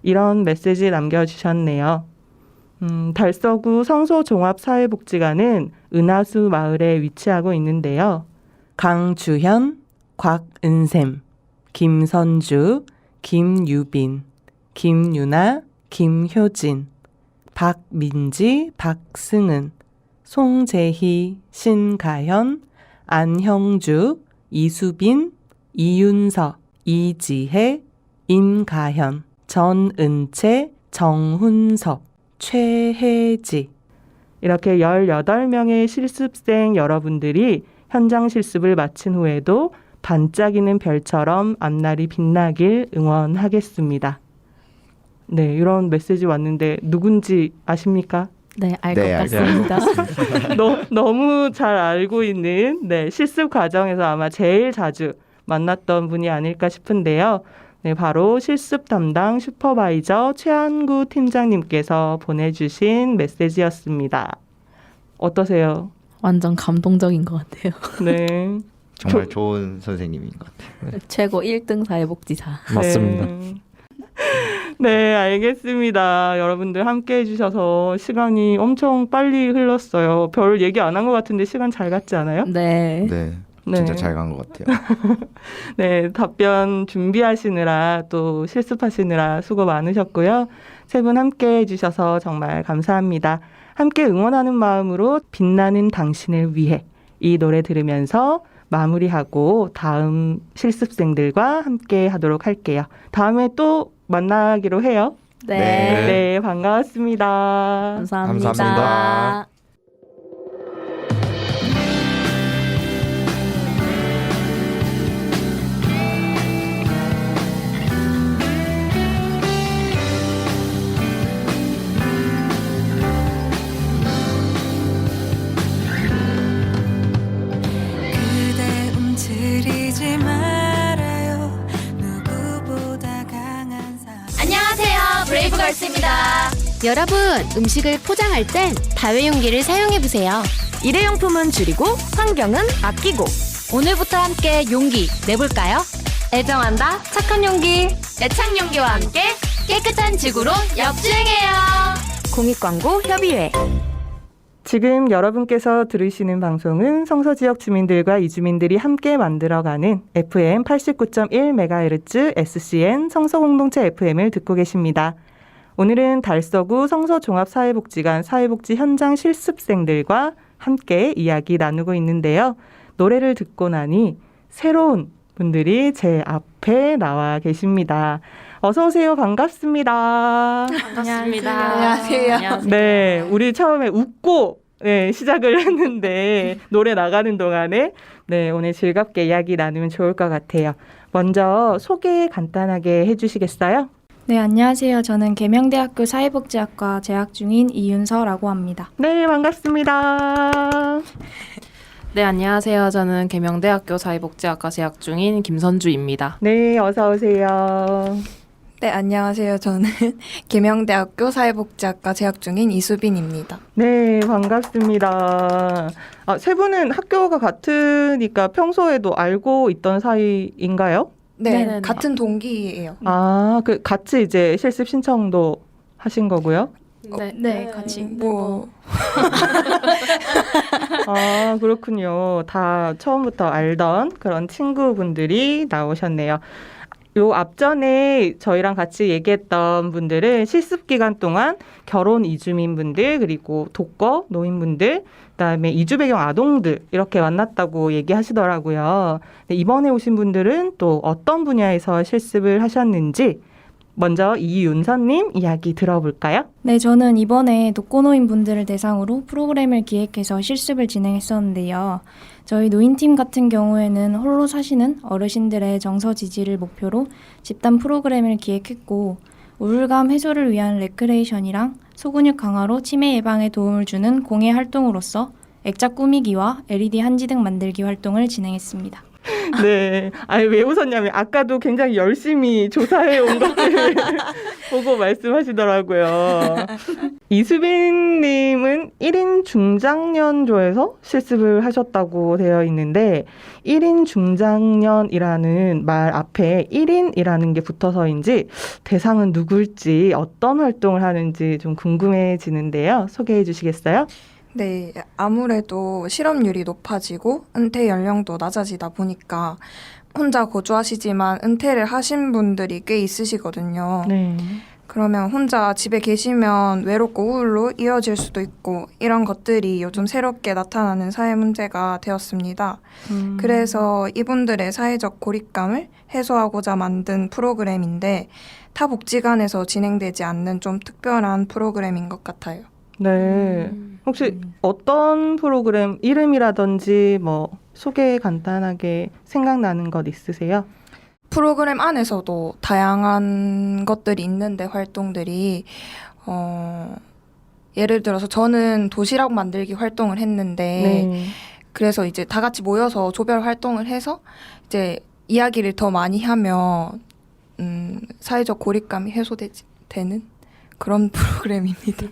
이런 메시지 남겨주셨네요. 달서구 성소종합사회복지관은 은하수 마을에 위치하고 있는데요. 강주현, 곽은샘, 김선주, 김유빈, 김유나, 김효진, 박민지, 박승은, 송재희, 신가현, 안형주, 이수빈, 이윤서, 이지혜, 임가현, 전은채, 정훈섭, 최혜지 이렇게 18명의 실습생 여러분들이 현장 실습을 마친 후에도 반짝이는 별처럼 앞날이 빛나길 응원하겠습니다. 네, 이런 메시지 왔는데 누군지 아십니까? 네, 알 것 네, 같습니다. 너무 잘 알고 있는 네, 실습 과정에서 아마 제일 자주 만났던 분이 아닐까 싶은데요. 네, 바로 실습 담당 슈퍼바이저 최한구 팀장님께서 보내주신 메시지였습니다. 어떠세요? 완전 감동적인 것 같아요. 네. 정말 좋은 선생님인 것 같아요. 최고 1등 사회복지사. 맞습니다. 네. 네, 알겠습니다. 여러분들 함께 해주셔서 시간이 엄청 빨리 흘렀어요. 별 얘기 안 한 것 같은데 시간 잘 갔지 않아요? 네. 네, 네. 진짜 잘 간 것 같아요. 네, 답변 준비하시느라 또 실습하시느라 수고 많으셨고요. 세 분 함께 해주셔서 정말 감사합니다. 함께 응원하는 마음으로 빛나는 당신을 위해 이 노래 들으면서 마무리하고 다음 실습생들과 함께 하도록 할게요. 다음에 또 만나기로 해요. 네. 네, 반가웠습니다. 감사합니다. 감사합니다. 그대 움츠리지 말아요. 누구보다 강한 사람. 안녕하세요, 브레이브걸스입니다. 여러분, 음식을 포장할 땐 다회용기를 사용해보세요. 일회용품은 줄이고 환경은 아끼고 오늘부터 함께 용기 내볼까요? 애정한다 착한 용기 애착용기와 함께 깨끗한 지구로 역주행해요. 공익광고 협의회. 지금 여러분께서 들으시는 방송은 성서지역 주민들과 이주민들이 함께 만들어가는 FM 89.1MHz SCN 성서공동체 FM을 듣고 계십니다. 오늘은 달서구 성서종합사회복지관 사회복지 현장 실습생들과 함께 이야기 나누고 있는데요. 노래를 듣고 나니 새로운 분들이 제 앞에 나와 계십니다. 어서 오세요. 반갑습니다. 안녕하세요. 네, 우리 처음에 웃고 네, 시작을 했는데 노래 나가는 동안에 네, 오늘 즐겁게 이야기 나누면 좋을 것 같아요. 먼저 소개 간단하게 해주시겠어요? 네, 안녕하세요. 저는 계명대학교 사회복지학과 재학 중인 이윤서라고 합니다. 네, 반갑습니다. 네, 안녕하세요. 저는 계명대학교 사회복지학과 재학 중인 김선주입니다. 네, 어서 오세요. 네, 안녕하세요. 저는 계명대학교 사회복지학과 재학 중인 이수빈입니다. 네, 반갑습니다. 세 분은 학교가 같으니까 평소에도 알고 있던 사이인가요? 네, 네네네. 같은 동기예요. 같이 이제 실습 신청도 하신 거고요? 네, 같이. 뭐 그렇군요. 다 처음부터 알던 그런 친구분들이 나오셨네요. 요 앞전에 저희랑 같이 얘기했던 분들은 실습 기간 동안 결혼 이주민분들 그리고 독거 노인분들 그다음에 이주 배경 아동들 이렇게 만났다고 얘기하시더라고요. 네, 이번에 오신 분들은 또 어떤 분야에서 실습을 하셨는지 먼저 이윤선님 이야기 들어볼까요? 네, 저는 이번에 독거노인 분들을 대상으로 프로그램을 기획해서 실습을 진행했었는데요. 저희 노인팀 같은 경우에는 홀로 사시는 어르신들의 정서 지지를 목표로 집단 프로그램을 기획했고 우울감 해소를 위한 레크레이션이랑 소근육 강화로 치매 예방에 도움을 주는 공예 활동으로서 액자 꾸미기와 LED 한지등 만들기 활동을 진행했습니다. 네. 아니, 왜 웃었냐면, 아까도 굉장히 열심히 조사해 온 것을 보고 말씀하시더라고요. 이수빈님은 1인 중장년조에서 실습을 하셨다고 되어 있는데, 1인 중장년이라는 말 앞에 1인이라는 게 붙어서인지, 대상은 누굴지, 어떤 활동을 하는지 좀 궁금해지는데요. 소개해 주시겠어요? 네, 아무래도 실업률이 높아지고 은퇴 연령도 낮아지다 보니까 혼자 거주하시지만 은퇴를 하신 분들이 꽤 있으시거든요. 네. 그러면 혼자 집에 계시면 외롭고 우울로 이어질 수도 있고 이런 것들이 요즘 새롭게 나타나는 사회 문제가 되었습니다. 그래서 이분들의 사회적 고립감을 해소하고자 만든 프로그램인데 타 복지관에서 진행되지 않는 좀 특별한 프로그램인 것 같아요. 네. 혹시 어떤 프로그램 이름이라든지 뭐 소개 간단하게 생각나는 것 있으세요? 프로그램 안에서도 다양한 것들이 있는데 활동들이 예를 들어서 저는 도시락 만들기 활동을 했는데 네. 그래서 이제 다 같이 모여서 조별 활동을 해서 이제 이야기를 더 많이 하면 사회적 고립감이 해소되는 그런 프로그램입니다.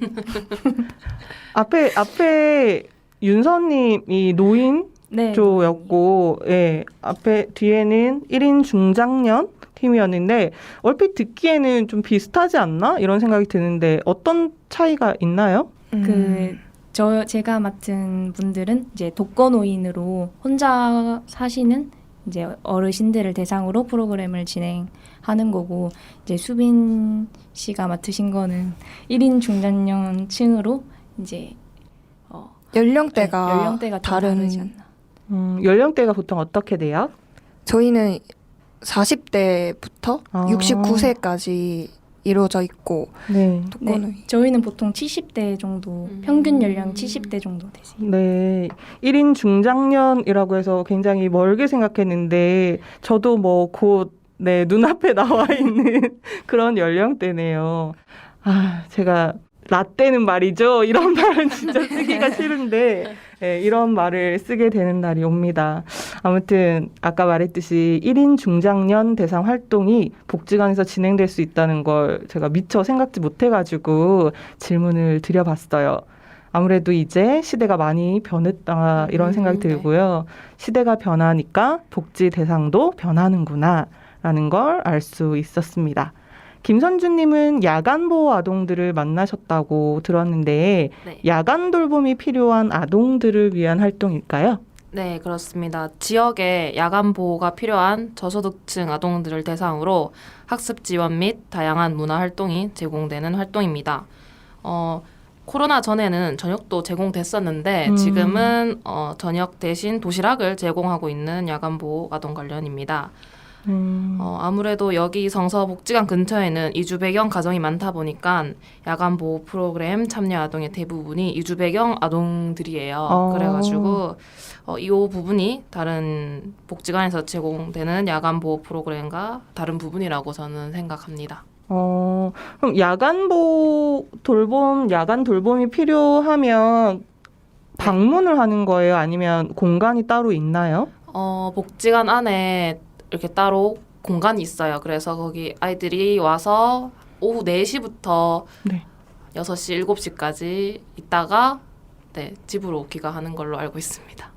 앞에 윤서님이 노인 네. 조였고, 예, 앞에 뒤에는 1인 중장년 팀이었는데 얼핏 듣기에는 좀 비슷하지 않나 이런 생각이 드는데 어떤 차이가 있나요? 제가 맡은 분들은 이제 독거노인으로 혼자 사시는 이제 어르신들을 대상으로 프로그램을 진행하는 거고 이제 수빈 씨가 맡으신 거는 1인 중장년층으로 이제 연령대가 좀 다른 다르지 않나. 연령대가 보통 어떻게 돼요? 저희는 40대부터 아. 69세까지 이루어져 있고 네. 독거노인. 네, 저희는 보통 70대 정도, 평균 연령 70대 정도 되세요. 네. 1인 중장년이라고 해서 굉장히 멀게 생각했는데 저도 뭐 곧 네, 눈앞에 나와 있는 그런 연령대네요. 아, 제가 라떼는 말이죠. 이런 말은 진짜 쓰기가 싫은데 네, 이런 말을 쓰게 되는 날이 옵니다. 아무튼 아까 말했듯이 1인 중장년 대상 활동이 복지관에서 진행될 수 있다는 걸 제가 미처 생각지 못해가지고 질문을 드려봤어요. 아무래도 이제 시대가 많이 변했다 이런 생각이 들고요. 시대가 변하니까 복지 대상도 변하는구나 라는 걸 알 수 있었습니다. 김선주님은 야간 보호 아동들을 만나셨다고 들었는데 네. 야간 돌봄이 필요한 아동들을 위한 활동일까요? 네, 그렇습니다. 지역에 야간 보호가 필요한 저소득층 아동들을 대상으로 학습 지원 및 다양한 문화 활동이 제공되는 활동입니다. 코로나 전에는 저녁도 제공됐었는데 지금은 저녁 대신 도시락을 제공하고 있는 야간 보호 아동 관련입니다. 아무래도 여기 성서복지관 근처에는 이주 배경 가정이 많다 보니까 야간 보호 프로그램 참여 아동의 대부분이 이주 배경 아동들이에요. 그래가지고 이 부분이 다른 복지관에서 제공되는 야간 보호 프로그램과 다른 부분이라고 저는 생각합니다. 그럼 야간 돌봄이 필요하면 방문을 하는 거예요? 아니면 공간이 따로 있나요? 복지관 안에 이렇게 따로 공간이 있어요. 그래서 거기 아이들이 와서 오후 4시부터 네. 6시, 7시까지 있다가 네, 집으로 귀가하는 걸로 알고 있습니다.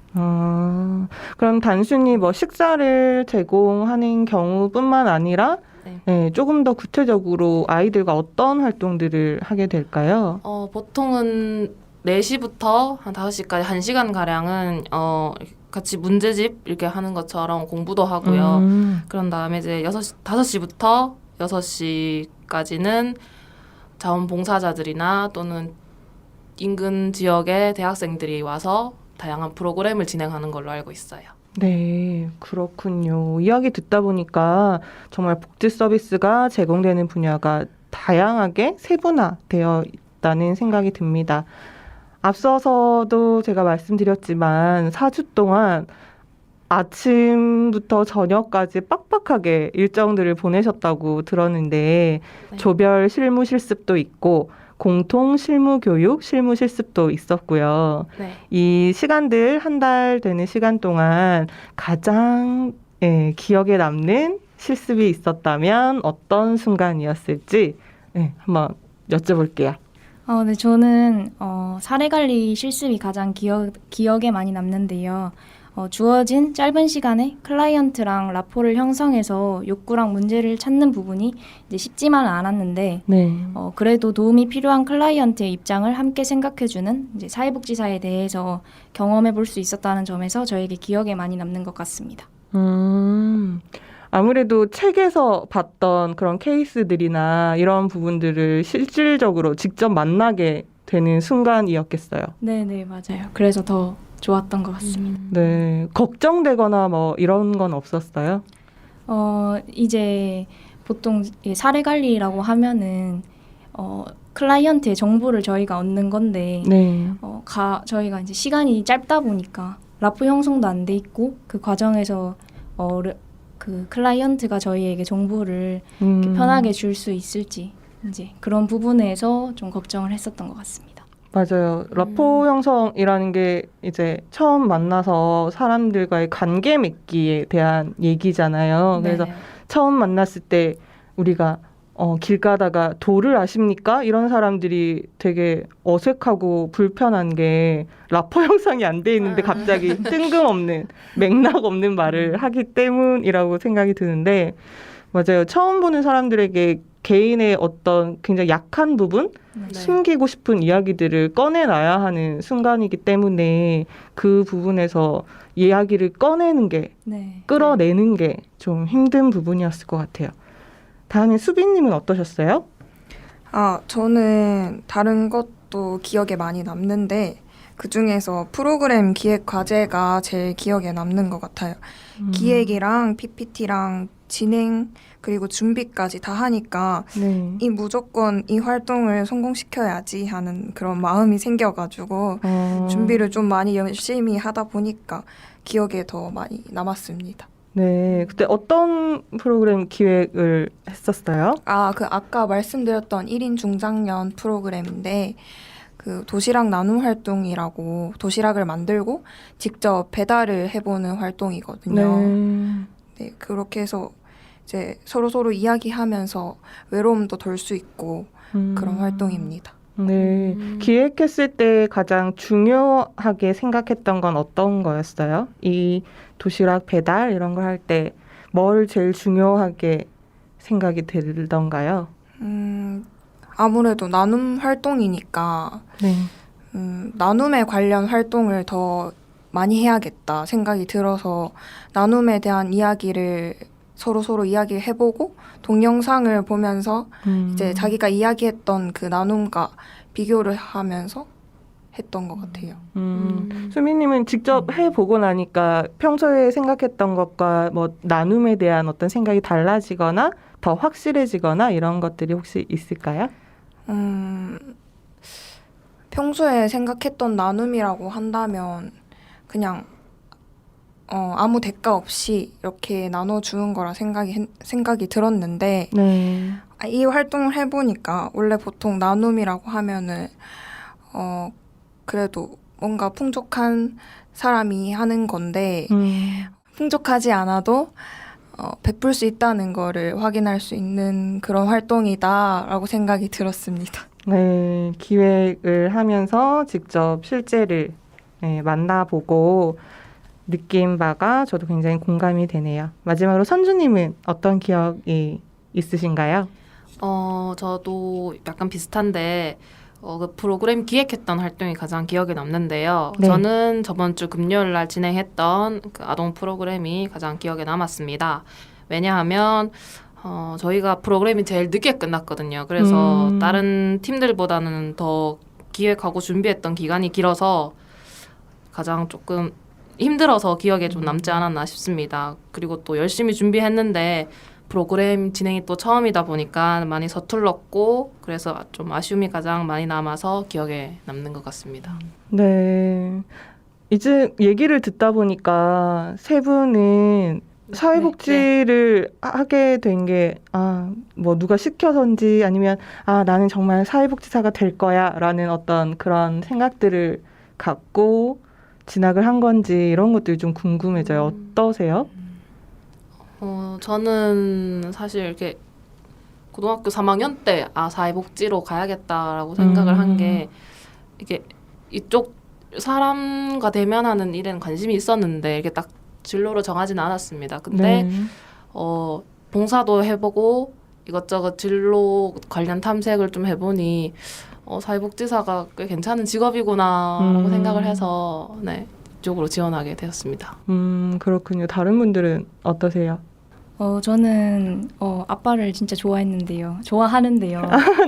그럼 단순히 뭐 식사를 제공하는 경우뿐만 아니라 네, 조금 더 구체적으로 아이들과 어떤 활동들을 하게 될까요? 보통은 4시부터 한 5시까지 1시간 가량은 같이 문제집 이렇게 하는 것처럼 공부도 하고요. 그런 다음에 이제 5시부터 6시까지는 자원봉사자들이나 또는 인근 지역의 대학생들이 와서 다양한 프로그램을 진행하는 걸로 알고 있어요. 네, 그렇군요. 이야기 듣다 보니까 정말 복지 서비스가 제공되는 분야가 다양하게 세분화되어 있다는 생각이 듭니다. 앞서서도 제가 말씀드렸지만 4주 동안 아침부터 저녁까지 빡빡하게 일정들을 보내셨다고 들었는데 네. 조별 실무 실습도 있고 공통 실무 교육, 실무 실습도 있었고요. 네. 이 시간들 한 달 되는 시간 동안 가장 기억에 남는 실습이 있었다면 어떤 순간이었을지 한번 여쭤볼게요. 네, 저는 사례관리 실습이 가장 기억에 많이 남는데요. 주어진 짧은 시간에 클라이언트랑 라포를 형성해서 욕구랑 문제를 찾는 부분이 이제 쉽지만은 않았는데 네. 그래도 도움이 필요한 클라이언트의 입장을 함께 생각해주는 이제 사회복지사에 대해서 경험해 볼 수 있었다는 점에서 저에게 기억에 많이 남는 것 같습니다. 아무래도 책에서 봤던 그런 케이스들이나 이런 부분들을 실질적으로 직접 만나게 되는 순간이었겠어요. 네, 맞아요. 그래서 더 좋았던 것 같습니다. 네, 걱정되거나 뭐 이런 건 없었어요? 이제 보통 사례 관리라고 하면은 클라이언트의 정보를 저희가 얻는 건데 네. 저희가 이제 시간이 짧다 보니까 라포 형성도 안 돼 있고 그 과정에서 그 클라이언트가 저희에게 정보를 이렇게 편하게 줄 수 있을지 이제 그런 부분에서 좀 걱정을 했었던 것 같습니다. 맞아요. 라포 형성이라는 게 이제 처음 만나서 사람들과의 관계 맺기에 대한 얘기잖아요. 그래서 처음 만났을 때 우리가 길 가다가 도를 아십니까? 이런 사람들이 되게 어색하고 불편한 게 라포 형성이 안 돼 있는데 갑자기 뜬금없는 맥락 없는 말을 하기 때문이라고 생각이 드는데 맞아요. 처음 보는 사람들에게 개인의 어떤 굉장히 약한 부분, 숨기고 싶은 이야기들을 꺼내놔야 하는 순간이기 때문에 그 부분에서 이야기를 꺼내는 게, 끌어내는 게 좀 힘든 부분이었을 것 같아요. 다음에 수빈님은 어떠셨어요? 저는 다른 것도 기억에 많이 남는데 그중에서 프로그램 기획 과제가 제일 기억에 남는 것 같아요. 기획이랑 PPT랑 진행 그리고 준비까지 다 하니까 이 무조건 이 활동을 성공시켜야지 하는 그런 마음이 생겨가지고 준비를 좀 많이 열심히 하다 보니까 기억에 더 많이 남았습니다. 네, 그때 어떤 프로그램 기획을 했었어요? 아까 말씀드렸던 1인 중장년 프로그램인데 그 도시락 나눔 활동이라고 도시락을 만들고 직접 배달을 해보는 활동이거든요. 네, 그렇게 해서 이제 서로 이야기하면서 외로움도 덜 수 있고 그런 활동입니다. 네, 기획했을 때 가장 중요하게 생각했던 건 어떤 거였어요? 이 도시락 배달 이런 걸 할 때 뭘 제일 중요하게 생각이 들던가요? 아무래도 나눔 활동이니까 나눔에 관련 활동을 더 많이 해야겠다 생각이 들어서 나눔에 대한 이야기를 서로 이야기를 해보고 동영상을 보면서 이제 자기가 이야기했던 그 나눔과 비교를 하면서 했던 것 같아요. 수미님은 직접 해보고 나니까 평소에 생각했던 것과 뭐 나눔에 대한 어떤 생각이 달라지거나 더 확실해지거나 이런 것들이 혹시 있을까요? 평소에 생각했던 나눔이라고 한다면 그냥 아무 대가 없이 이렇게 나눠주는 거라 생각이 들었는데 이 활동을 해보니까 원래 보통 나눔이라고 하면은 그래도 뭔가 풍족한 사람이 하는 건데 풍족하지 않아도 베풀 수 있다는 거를 확인할 수 있는 그런 활동이다라고 생각이 들었습니다. 네, 기획을 하면서 직접 실제를 만나보고 느낀 바가 저도 굉장히 공감이 되네요. 마지막으로 선주님은 어떤 기억이 있으신가요? 저도 약간 비슷한데 그 프로그램 기획했던 활동이 가장 기억에 남는데요. 네. 저는 저번 주 금요일 날 진행했던 그 아동 프로그램이 가장 기억에 남았습니다. 왜냐하면 저희가 프로그램이 제일 늦게 끝났거든요. 그래서 다른 팀들보다는 더 기획하고 준비했던 기간이 길어서 가장 조금 힘들어서 기억에 좀 남지 않았나 싶습니다. 그리고 또 열심히 준비했는데 프로그램 진행이 또 처음이다 보니까 많이 서툴렀고 그래서 좀 아쉬움이 가장 많이 남아서 기억에 남는 것 같습니다. 네. 이제 얘기를 듣다 보니까 세 분은 사회복지를 하게 된 게, 뭐 누가 시켜서인지 아니면, 나는 정말 사회복지사가 될 거야 라는 어떤 그런 생각들을 갖고 진학을 한 건지 이런 것들이 좀 궁금해져요. 어떠세요? 저는 사실 이렇게 고등학교 3학년 때 사회복지로 가야겠다라고 생각을 한 게 이게 이쪽 사람과 대면하는 일에는 관심이 있었는데 이렇게 딱 진로로 정하지는 않았습니다. 근데 봉사도 해보고 이것저것 진로 관련 탐색을 좀 해보니 사회복지사가 꽤 괜찮은 직업이구나라고 생각을 해서 이쪽으로 지원하게 되었습니다. 그렇군요. 다른 분들은 어떠세요? 저는 아빠를 진짜 좋아하는데요.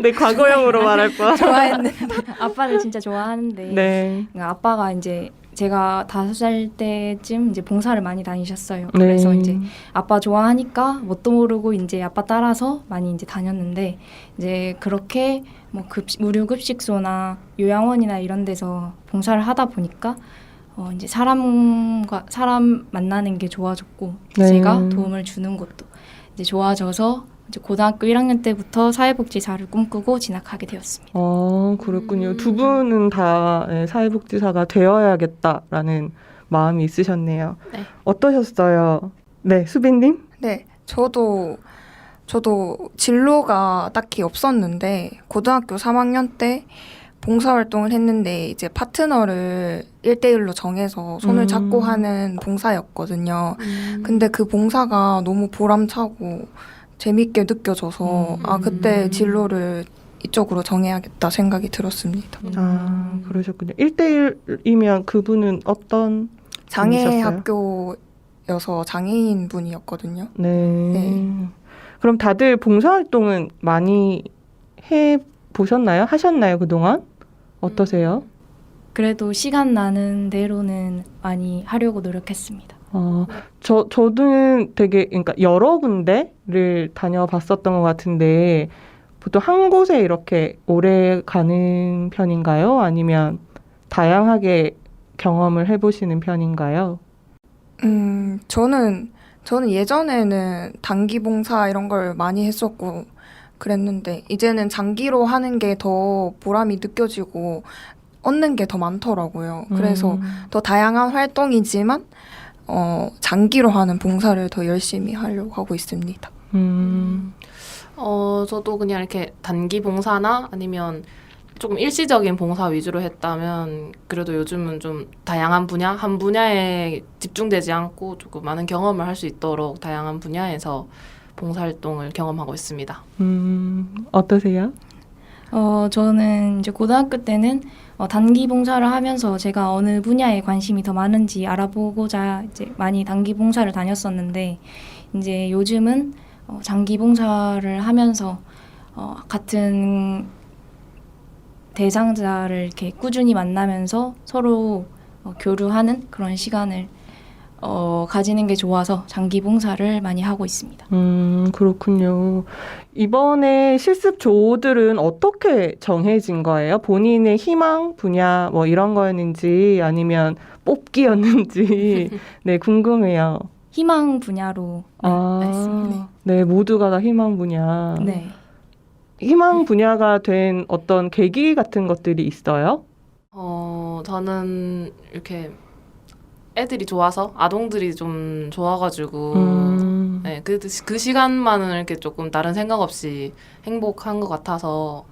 네, 과거형으로 말할 뻔. 좋아했는데 아빠를 진짜 좋아하는데 네. 아빠가 이제 제가 5살 때쯤 이제 봉사를 많이 다니셨어요. 그래서 이제 아빠 좋아하니까 뭣도 모르고 이제 아빠 따라서 많이 이제 다녔는데 이제 그렇게 뭐 무료급식소나 요양원이나 이런 데서 봉사를 하다 보니까 이제 사람 만나는 게 좋아졌고 제가 도움을 주는 것도 이제 좋아져서 이제 고등학교 1학년 때부터 사회복지사를 꿈꾸고 진학하게 되었습니다. 그렇군요. 두 분은 다 사회복지사가 되어야겠다라는 마음이 있으셨네요. 네. 어떠셨어요? 네, 수빈님? 네, 저도 진로가 딱히 없었는데 고등학교 3학년 때 봉사활동을 했는데 이제 파트너를 1대1로 정해서 손을 잡고 하는 봉사였거든요. 근데 그 봉사가 너무 보람차고 재밌게 느껴져서 그때 진로를 이쪽으로 정해야겠다 생각이 들었습니다. 그러셨군요. 1대1이면 그분은 어떤 장애 분이셨어요? 학교여서 장애인 분이었거든요. 네. 그럼 다들 봉사활동은 많이 해보셨나요? 하셨나요, 그동안? 어떠세요? 그래도 시간 나는 대로는 많이 하려고 노력했습니다. 저는 되게, 그러니까 여러 군데를 다녀봤었던 것 같은데, 보통 한 곳에 이렇게 오래 가는 편인가요? 아니면 다양하게 경험을 해보시는 편인가요? 저는 예전에는 단기 봉사 이런 걸 많이 했었고, 그랬는데, 이제는 장기로 하는 게 더 보람이 느껴지고, 얻는 게 더 많더라고요. 그래서 더 다양한 활동이지만, 장기로 하는 봉사를 더 열심히 하려고 하고 있습니다. 저도 그냥 이렇게 단기 봉사나 아니면 조금 일시적인 봉사 위주로 했다면 그래도 요즘은 좀 다양한 분야, 한 분야에 집중되지 않고 조금 많은 경험을 할 수 있도록 다양한 분야에서 봉사활동을 경험하고 있습니다. 어떠세요? 저는 이제 고등학교 때는 단기 봉사를 하면서 제가 어느 분야에 관심이 더 많은지 알아보고자 이제 많이 단기 봉사를 다녔었는데 이제 요즘은 장기 봉사를 하면서 같은 대상자를 이렇게 꾸준히 만나면서 서로 교류하는 그런 시간을 가지는 게 좋아서 장기 봉사를 많이 하고 있습니다. 그렇군요. 이번에 실습 조들은 어떻게 정해진 거예요? 본인의 희망 분야 뭐 이런 거였는지 아니면 뽑기였는지 네, 궁금해요. 희망 분야로 했습니다. 네, 모두가 다 희망 분야. 네. 희망 분야가 된 어떤 계기 같은 것들이 있어요? 저는 이렇게 애들이 좋아서 아동들이 좀 좋아가지고 네, 그 시간만은 이렇게 조금 다른 생각 없이 행복한 것 같아서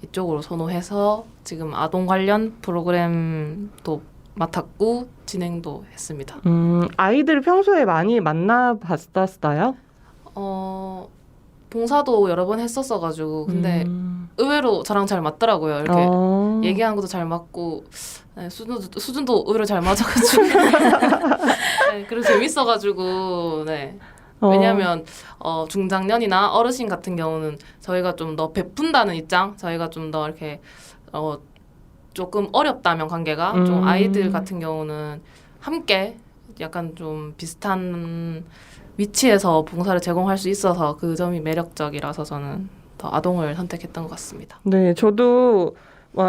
이쪽으로 선호해서 지금 아동 관련 프로그램도 맡았고 진행도 했습니다. 아이들 평소에 많이 만나봤었어요? 봉사도 여러 번 했었어가지고 근데 의외로 저랑 잘 맞더라고요. 이렇게 얘기하는 것도 잘 맞고 네, 수준도 의외로 잘 맞아가지고 네, 그래서 재밌어가지고 네. 왜냐하면 중장년이나 어르신 같은 경우는 저희가 좀 더 베푼다는 입장, 저희가 좀 더 이렇게 조금 어렵다면 관계가 좀 아이들 같은 경우는 함께 약간 좀 비슷한 위치에서 봉사를 제공할 수 있어서 그 점이 매력적이라서 저는 더 아동을 선택했던 것 같습니다. 네, 저도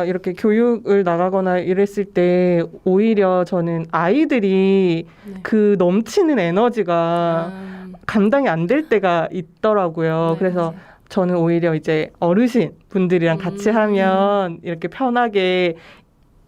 이렇게 교육을 나가거나 이랬을 때 오히려 저는 아이들이 네. 그 넘치는 에너지가 감당이 안 될 때가 있더라고요. 네, 그래서 맞아요. 저는 오히려 이제 어르신 분들이랑 같이 하면 이렇게 편하게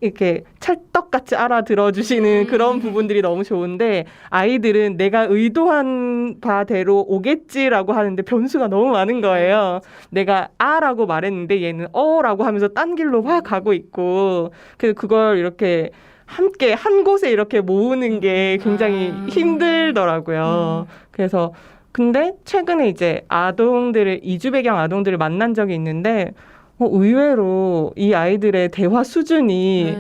이렇게 찰떡같이 알아들어 주시는 그런 부분들이 너무 좋은데 아이들은 내가 의도한 바대로 오겠지라고 하는데 변수가 너무 많은 거예요. 내가 아라고 말했는데 얘는 어라고 하면서 딴 길로 막 가고 있고 그래서 그걸 이렇게 함께 한 곳에 이렇게 모으는 게 굉장히 힘들더라고요. 그래서 근데 최근에 이제 이주 배경 아동들을 만난 적이 있는데 의외로 이 아이들의 대화 수준이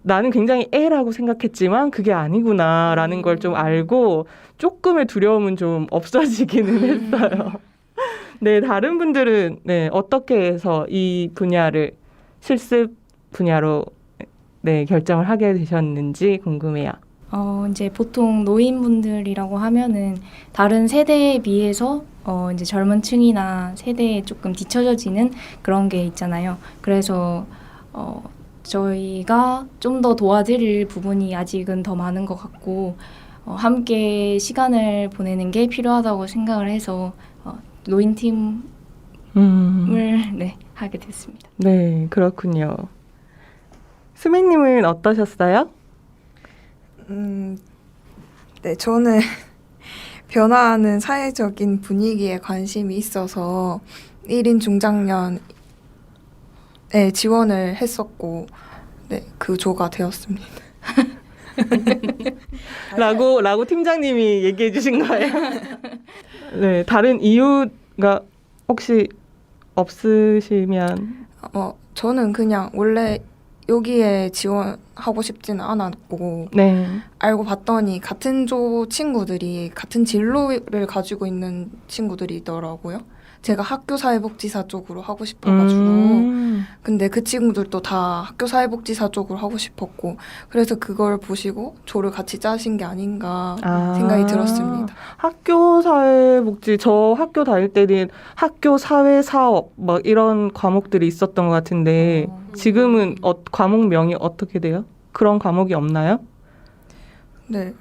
나는 굉장히 애라고 생각했지만 그게 아니구나라는 걸 좀 알고 조금의 두려움은 좀 없어지기는 했어요. 네, 다른 분들은 어떻게 해서 이 분야를 실습 분야로 결정을 하게 되셨는지 궁금해요. 이제 보통 노인분들이라고 하면은 다른 세대에 비해서 이제 젊은 층이나 세대에 조금 뒤처져지는 그런 게 있잖아요. 그래서 저희가 좀 더 도와드릴 부분이 아직은 더 많은 것 같고 함께 시간을 보내는 게 필요하다고 생각을 해서 노인팀을 하게 됐습니다. 네, 그렇군요. 수민님은 어떠셨어요? 네, 저는 변화하는 사회적인 분위기에 관심이 있어서 1인 중장년에 지원을 했었고, 네, 그 조가 되었습니다. 라고 팀장님이 얘기해 주신 거예요. 네, 다른 이유가 혹시 없으시면? 저는 그냥 원래 여기에 지원하고 싶지는 않았고 알고 봤더니 같은 조 친구들이 같은 진로를 가지고 있는 친구들이더라고요. 제가 학교사회복지사 쪽으로 하고 싶어가지고 근데 그 친구들도 다 학교사회복지사 쪽으로 하고 싶었고 그래서 그걸 보시고 조를 같이 짜신 게 아닌가 생각이 들었습니다. 학교사회복지 저 학교 다닐 때는 학교사회사업 막 이런 과목들이 있었던 것 같은데 지금은 과목명이 어떻게 돼요? 그런 과목이 없나요? 네.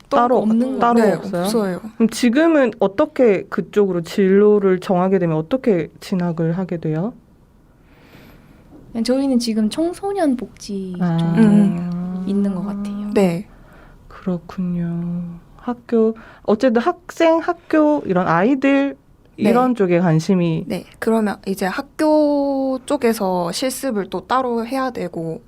따로 네, 없어요? 없어요. 그럼 지금은 어떻게 그쪽으로 진로를 정하게 되면 어떻게 진학을 하게 돼요? 저희는 지금 청소년 복지 쪽에 있는 것 같아요. 네. 그렇군요. 어쨌든 학교 이런 아이들 이런 쪽에 관심이. 네. 그러면 이제 학교 쪽에서 실습을 또 따로 해야 되고,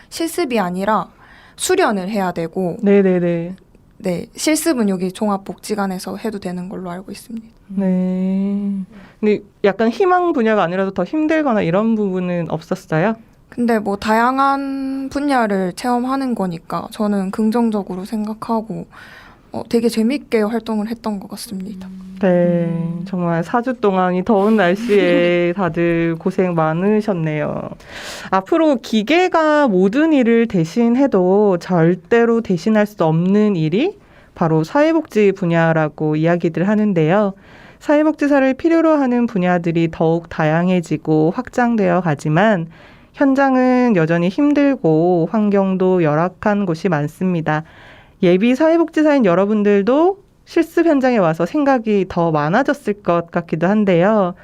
실습이 아니라 수련을 해야 되고. 네네네. 네, 실습은 여기 종합복지관에서 해도 되는 걸로 알고 있습니다. 네. 근데 약간 희망 분야가 아니라도 더 힘들거나 이런 부분은 없었어요? 근데 뭐 다양한 분야를 체험하는 거니까 저는 긍정적으로 생각하고 되게 재밌게 활동을 했던 것 같습니다. 네, 정말 4주 동안 이 더운 날씨에 다들 고생 많으셨네요. 앞으로 기계가 모든 일을 대신해도 절대로 대신할 수 없는 일이 바로 사회복지 분야라고 이야기들 하는데요. 사회복지사를 필요로 하는 분야들이 더욱 다양해지고 확장되어 가지만 현장은 여전히 힘들고 환경도 열악한 곳이 많습니다. 예비 사회복지사인 여러분들도 실습 현장에 와서 생각이 더 많아졌을 것 같기도 한데요.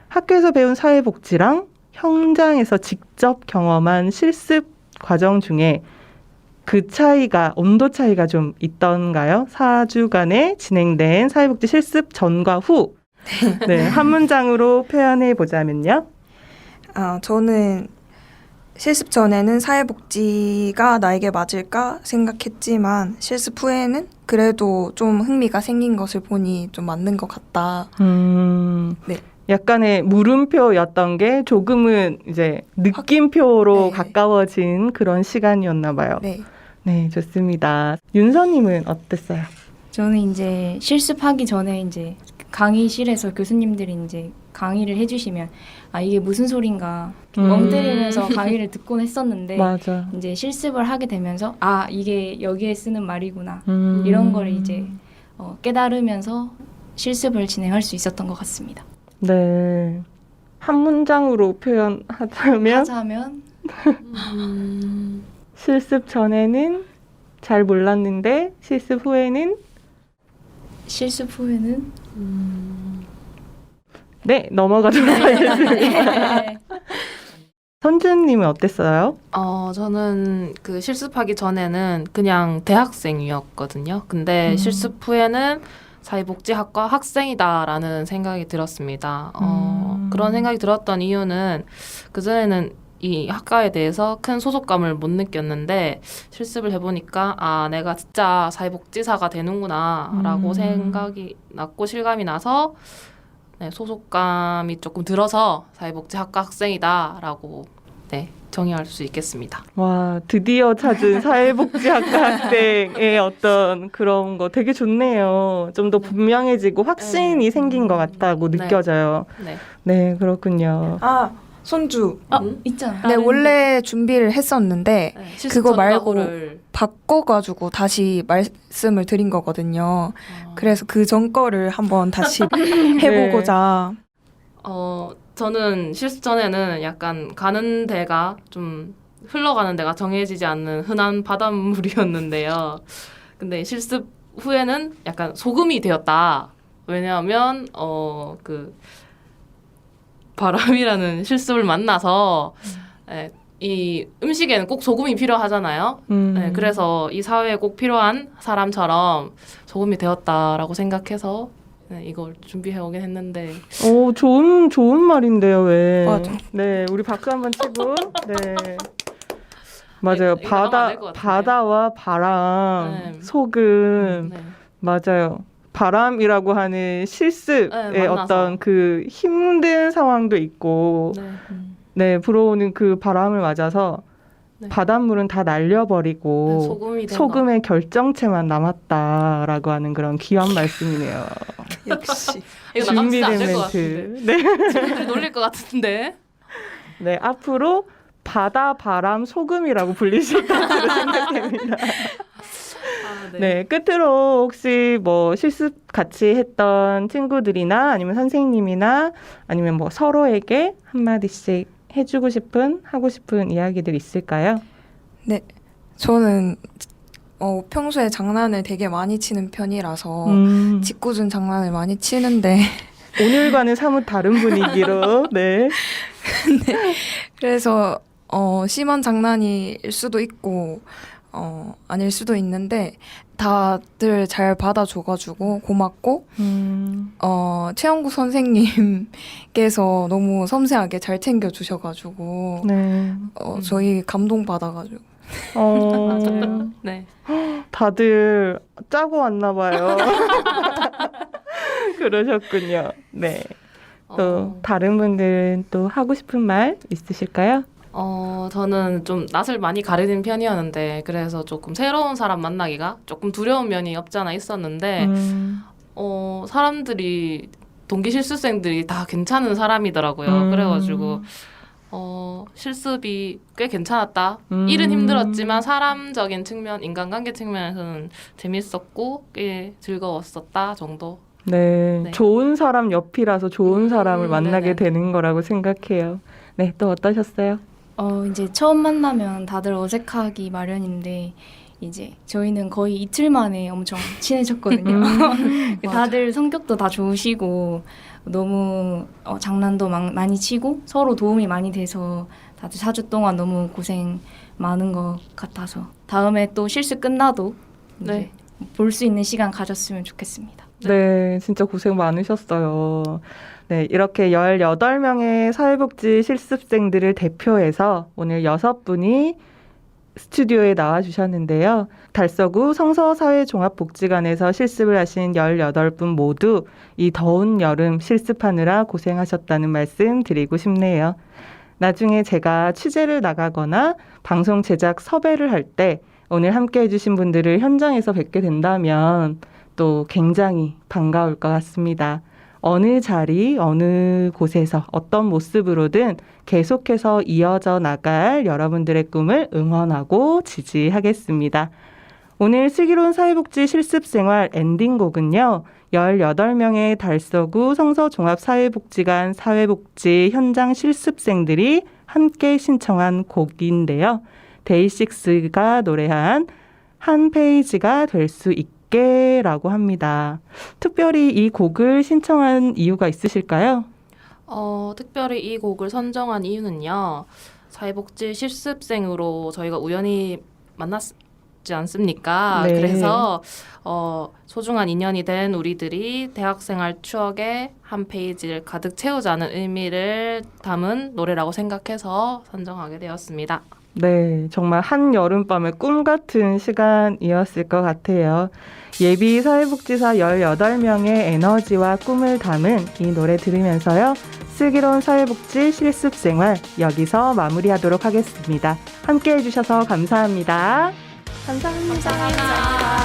학교에서 배운 사회복지랑 현장에서 직접 경험한 실습 과정 중에 그 차이가, 온도 차이가 좀 있던가요? 4주간에 진행된 사회복지 실습 전과 후. 네, 한 문장으로 표현해 보자면요. 저는 실습 전에는 사회복지가 나에게 맞을까 생각했지만 실습 후에는 그래도 좀 흥미가 생긴 것을 보니 좀 맞는 것 같다. 네. 약간의 물음표였던 게 조금은 이제 느낌표로 네. 가까워진 그런 시간이었나 봐요. 네. 네, 좋습니다. 윤서님은 어땠어요? 저는 이제 실습하기 전에 이제 강의실에서 교수님들이 이제 강의를 해주시면 아 이게 무슨 소린가 멍 때리면서 강의를 듣곤 했었는데 맞아. 이제 실습을 하게 되면서 아 이게 여기에 쓰는 말이구나 이런 걸 이제 깨달으면서 실습을 진행할 수 있었던 것 같습니다. 네. 한 문장으로 표현하자면 실습 전에는 잘 몰랐는데 실습 후에는 네, 넘어가도록 하겠습니다. 선주님은 어땠어요? 저는 그 실습하기 전에는 그냥 대학생이었거든요. 근데 실습 후에는 사회복지학과 학생이다라는 생각이 들었습니다. 그런 생각이 들었던 이유는 그전에는 이 학과에 대해서 큰 소속감을 못 느꼈는데 실습을 해보니까 아 내가 진짜 사회복지사가 되는구나라고 생각이 났고 실감이 나서 네, 소속감이 조금 들어서 사회복지학과 학생이다라고 네, 정의할 수 있겠습니다. 와, 드디어 찾은 사회복지학과 학생의 어떤 그런 거 되게 좋네요. 좀 더 분명해지고 확신이 생긴 것 같다고 느껴져요. 네. 네, 그렇군요. 아, 손주. 있잖아. 네, 원래 준비를 했었는데 그거 말고 바꿔가지고 다시 말씀을 드린 거거든요. 그래서 그 전 거를 한번 다시 해보고자. 저는 실습 전에는 약간 가는 데가 좀 흘러가는 데가 정해지지 않는 흔한 바닷물이었는데요. 근데 실습 후에는 약간 소금이 되었다. 왜냐하면 그 바람이라는 실습을 만나서 이 음식에는 꼭 소금이 필요하잖아요. 네, 그래서 이 사회에 꼭 필요한 사람처럼 소금이 되었다라고 생각해서 네, 이걸 준비해 오긴 했는데. 오, 좋은 말인데요, 왜? 맞아. 네, 우리 박수 한번 치고. 네. 맞아요. 이거 나가면 안될것 같은데. 바다와 바람, 네. 소금. 네. 맞아요. 바람이라고 하는 실습의 네, 만나서. 어떤 그 힘든 상황도 있고, 네. 네, 불어오는 그 바람을 맞아서 네. 바닷물은 다 날려버리고 네, 소금이 된 소금의 결정체만 남았다라고 하는 그런 귀한 말씀이네요. 역시. 이거 나가면 진짜 준비된 안될 것 같은데. 멘트. 네. 친구들이 놀릴 것 같은데. 네, 앞으로 바다, 바람, 소금이라고 불리실 것으로 생각됩니다. 아, 네, 끝으로 혹시 뭐 실습 같이 했던 친구들이나 아니면 선생님이나 아니면 뭐 서로에게 한마디씩 해주고 싶은, 하고 싶은 이야기들 있을까요? 네, 저는 평소에 장난을 되게 많이 치는 편이라서 짓궂은 장난을 많이 치는데 오늘과는 사뭇 다른 분위기로, 네. 그래서 심한 장난일 수도 있고 아닐 수도 있는데 다들 잘 받아줘가지고 고맙고 최영구 선생님께서 너무 섬세하게 잘 챙겨주셔가지고 네. 저희 감동받아가지고 맞아요. 네. 다들 짜고 왔나 봐요. 그러셨군요. 네. 또 다른 분들은 또 하고 싶은 말 있으실까요? 저는 좀 낯을 많이 가리는 편이었는데 그래서 조금 새로운 사람 만나기가 조금 두려운 면이 없지 않아 있었는데 사람들이 동기 실습생들이 다 괜찮은 사람이더라고요. 그래가지고 실습이 꽤 괜찮았다. 일은 힘들었지만 사람적인 측면, 인간관계 측면에서는 재밌었고 꽤 즐거웠었다 정도. 네, 네. 좋은 사람 옆이라서 좋은 사람을 만나게 네네. 되는 거라고 생각해요. 네, 또 어떠셨어요? 이제 처음 만나면 다들 어색하기 마련인데 이제 저희는 거의 이틀 만에 엄청 친해졌거든요. 다들 성격도 다 좋으시고 너무 장난도 많이 치고 서로 도움이 많이 돼서 다들 4주 동안 너무 고생 많은 것 같아서 다음에 또 실습 끝나도 네. 볼 수 있는 시간 가졌으면 좋겠습니다. 네, 진짜 고생 많으셨어요. 네, 이렇게 18명의 사회복지 실습생들을 대표해서 오늘 6분이 스튜디오에 나와주셨는데요. 달서구 성서사회종합복지관에서 실습을 하신 18분 모두 이 더운 여름 실습하느라 고생하셨다는 말씀 드리고 싶네요. 나중에 제가 취재를 나가거나 방송 제작 섭외를 할 때 오늘 함께 해주신 분들을 현장에서 뵙게 된다면 또 굉장히 반가울 것 같습니다. 어느 자리, 어느 곳에서 어떤 모습으로든 계속해서 이어져 나갈 여러분들의 꿈을 응원하고 지지하겠습니다. 오늘 슬기로운 사회복지 실습생활 엔딩곡은요. 18명의 달서구 성서종합사회복지관 사회복지 현장 실습생들이 함께 신청한 곡인데요. 데이식스가 노래한 한 페이지가 될 수 있게 라고 합니다. 특별히 이 곡을 신청한 이유가 있으실까요? 특별히 이 곡을 선정한 이유는요. 사회복지 실습생으로 저희가 우연히 만났지 않습니까? 네. 그래서 소중한 인연이 된 우리들이 대학생활 추억의 한 페이지를 가득 채우자는 의미를 담은 노래라고 생각해서 선정하게 되었습니다. 네, 정말 한 여름밤의 꿈 같은 시간이었을 것 같아요. 예비 사회복지사 18명의 에너지와 꿈을 담은 이 노래 들으면서요. 슬기로운 사회복지 실습생활 여기서 마무리하도록 하겠습니다. 함께 해주셔서 감사합니다. 감사합니다.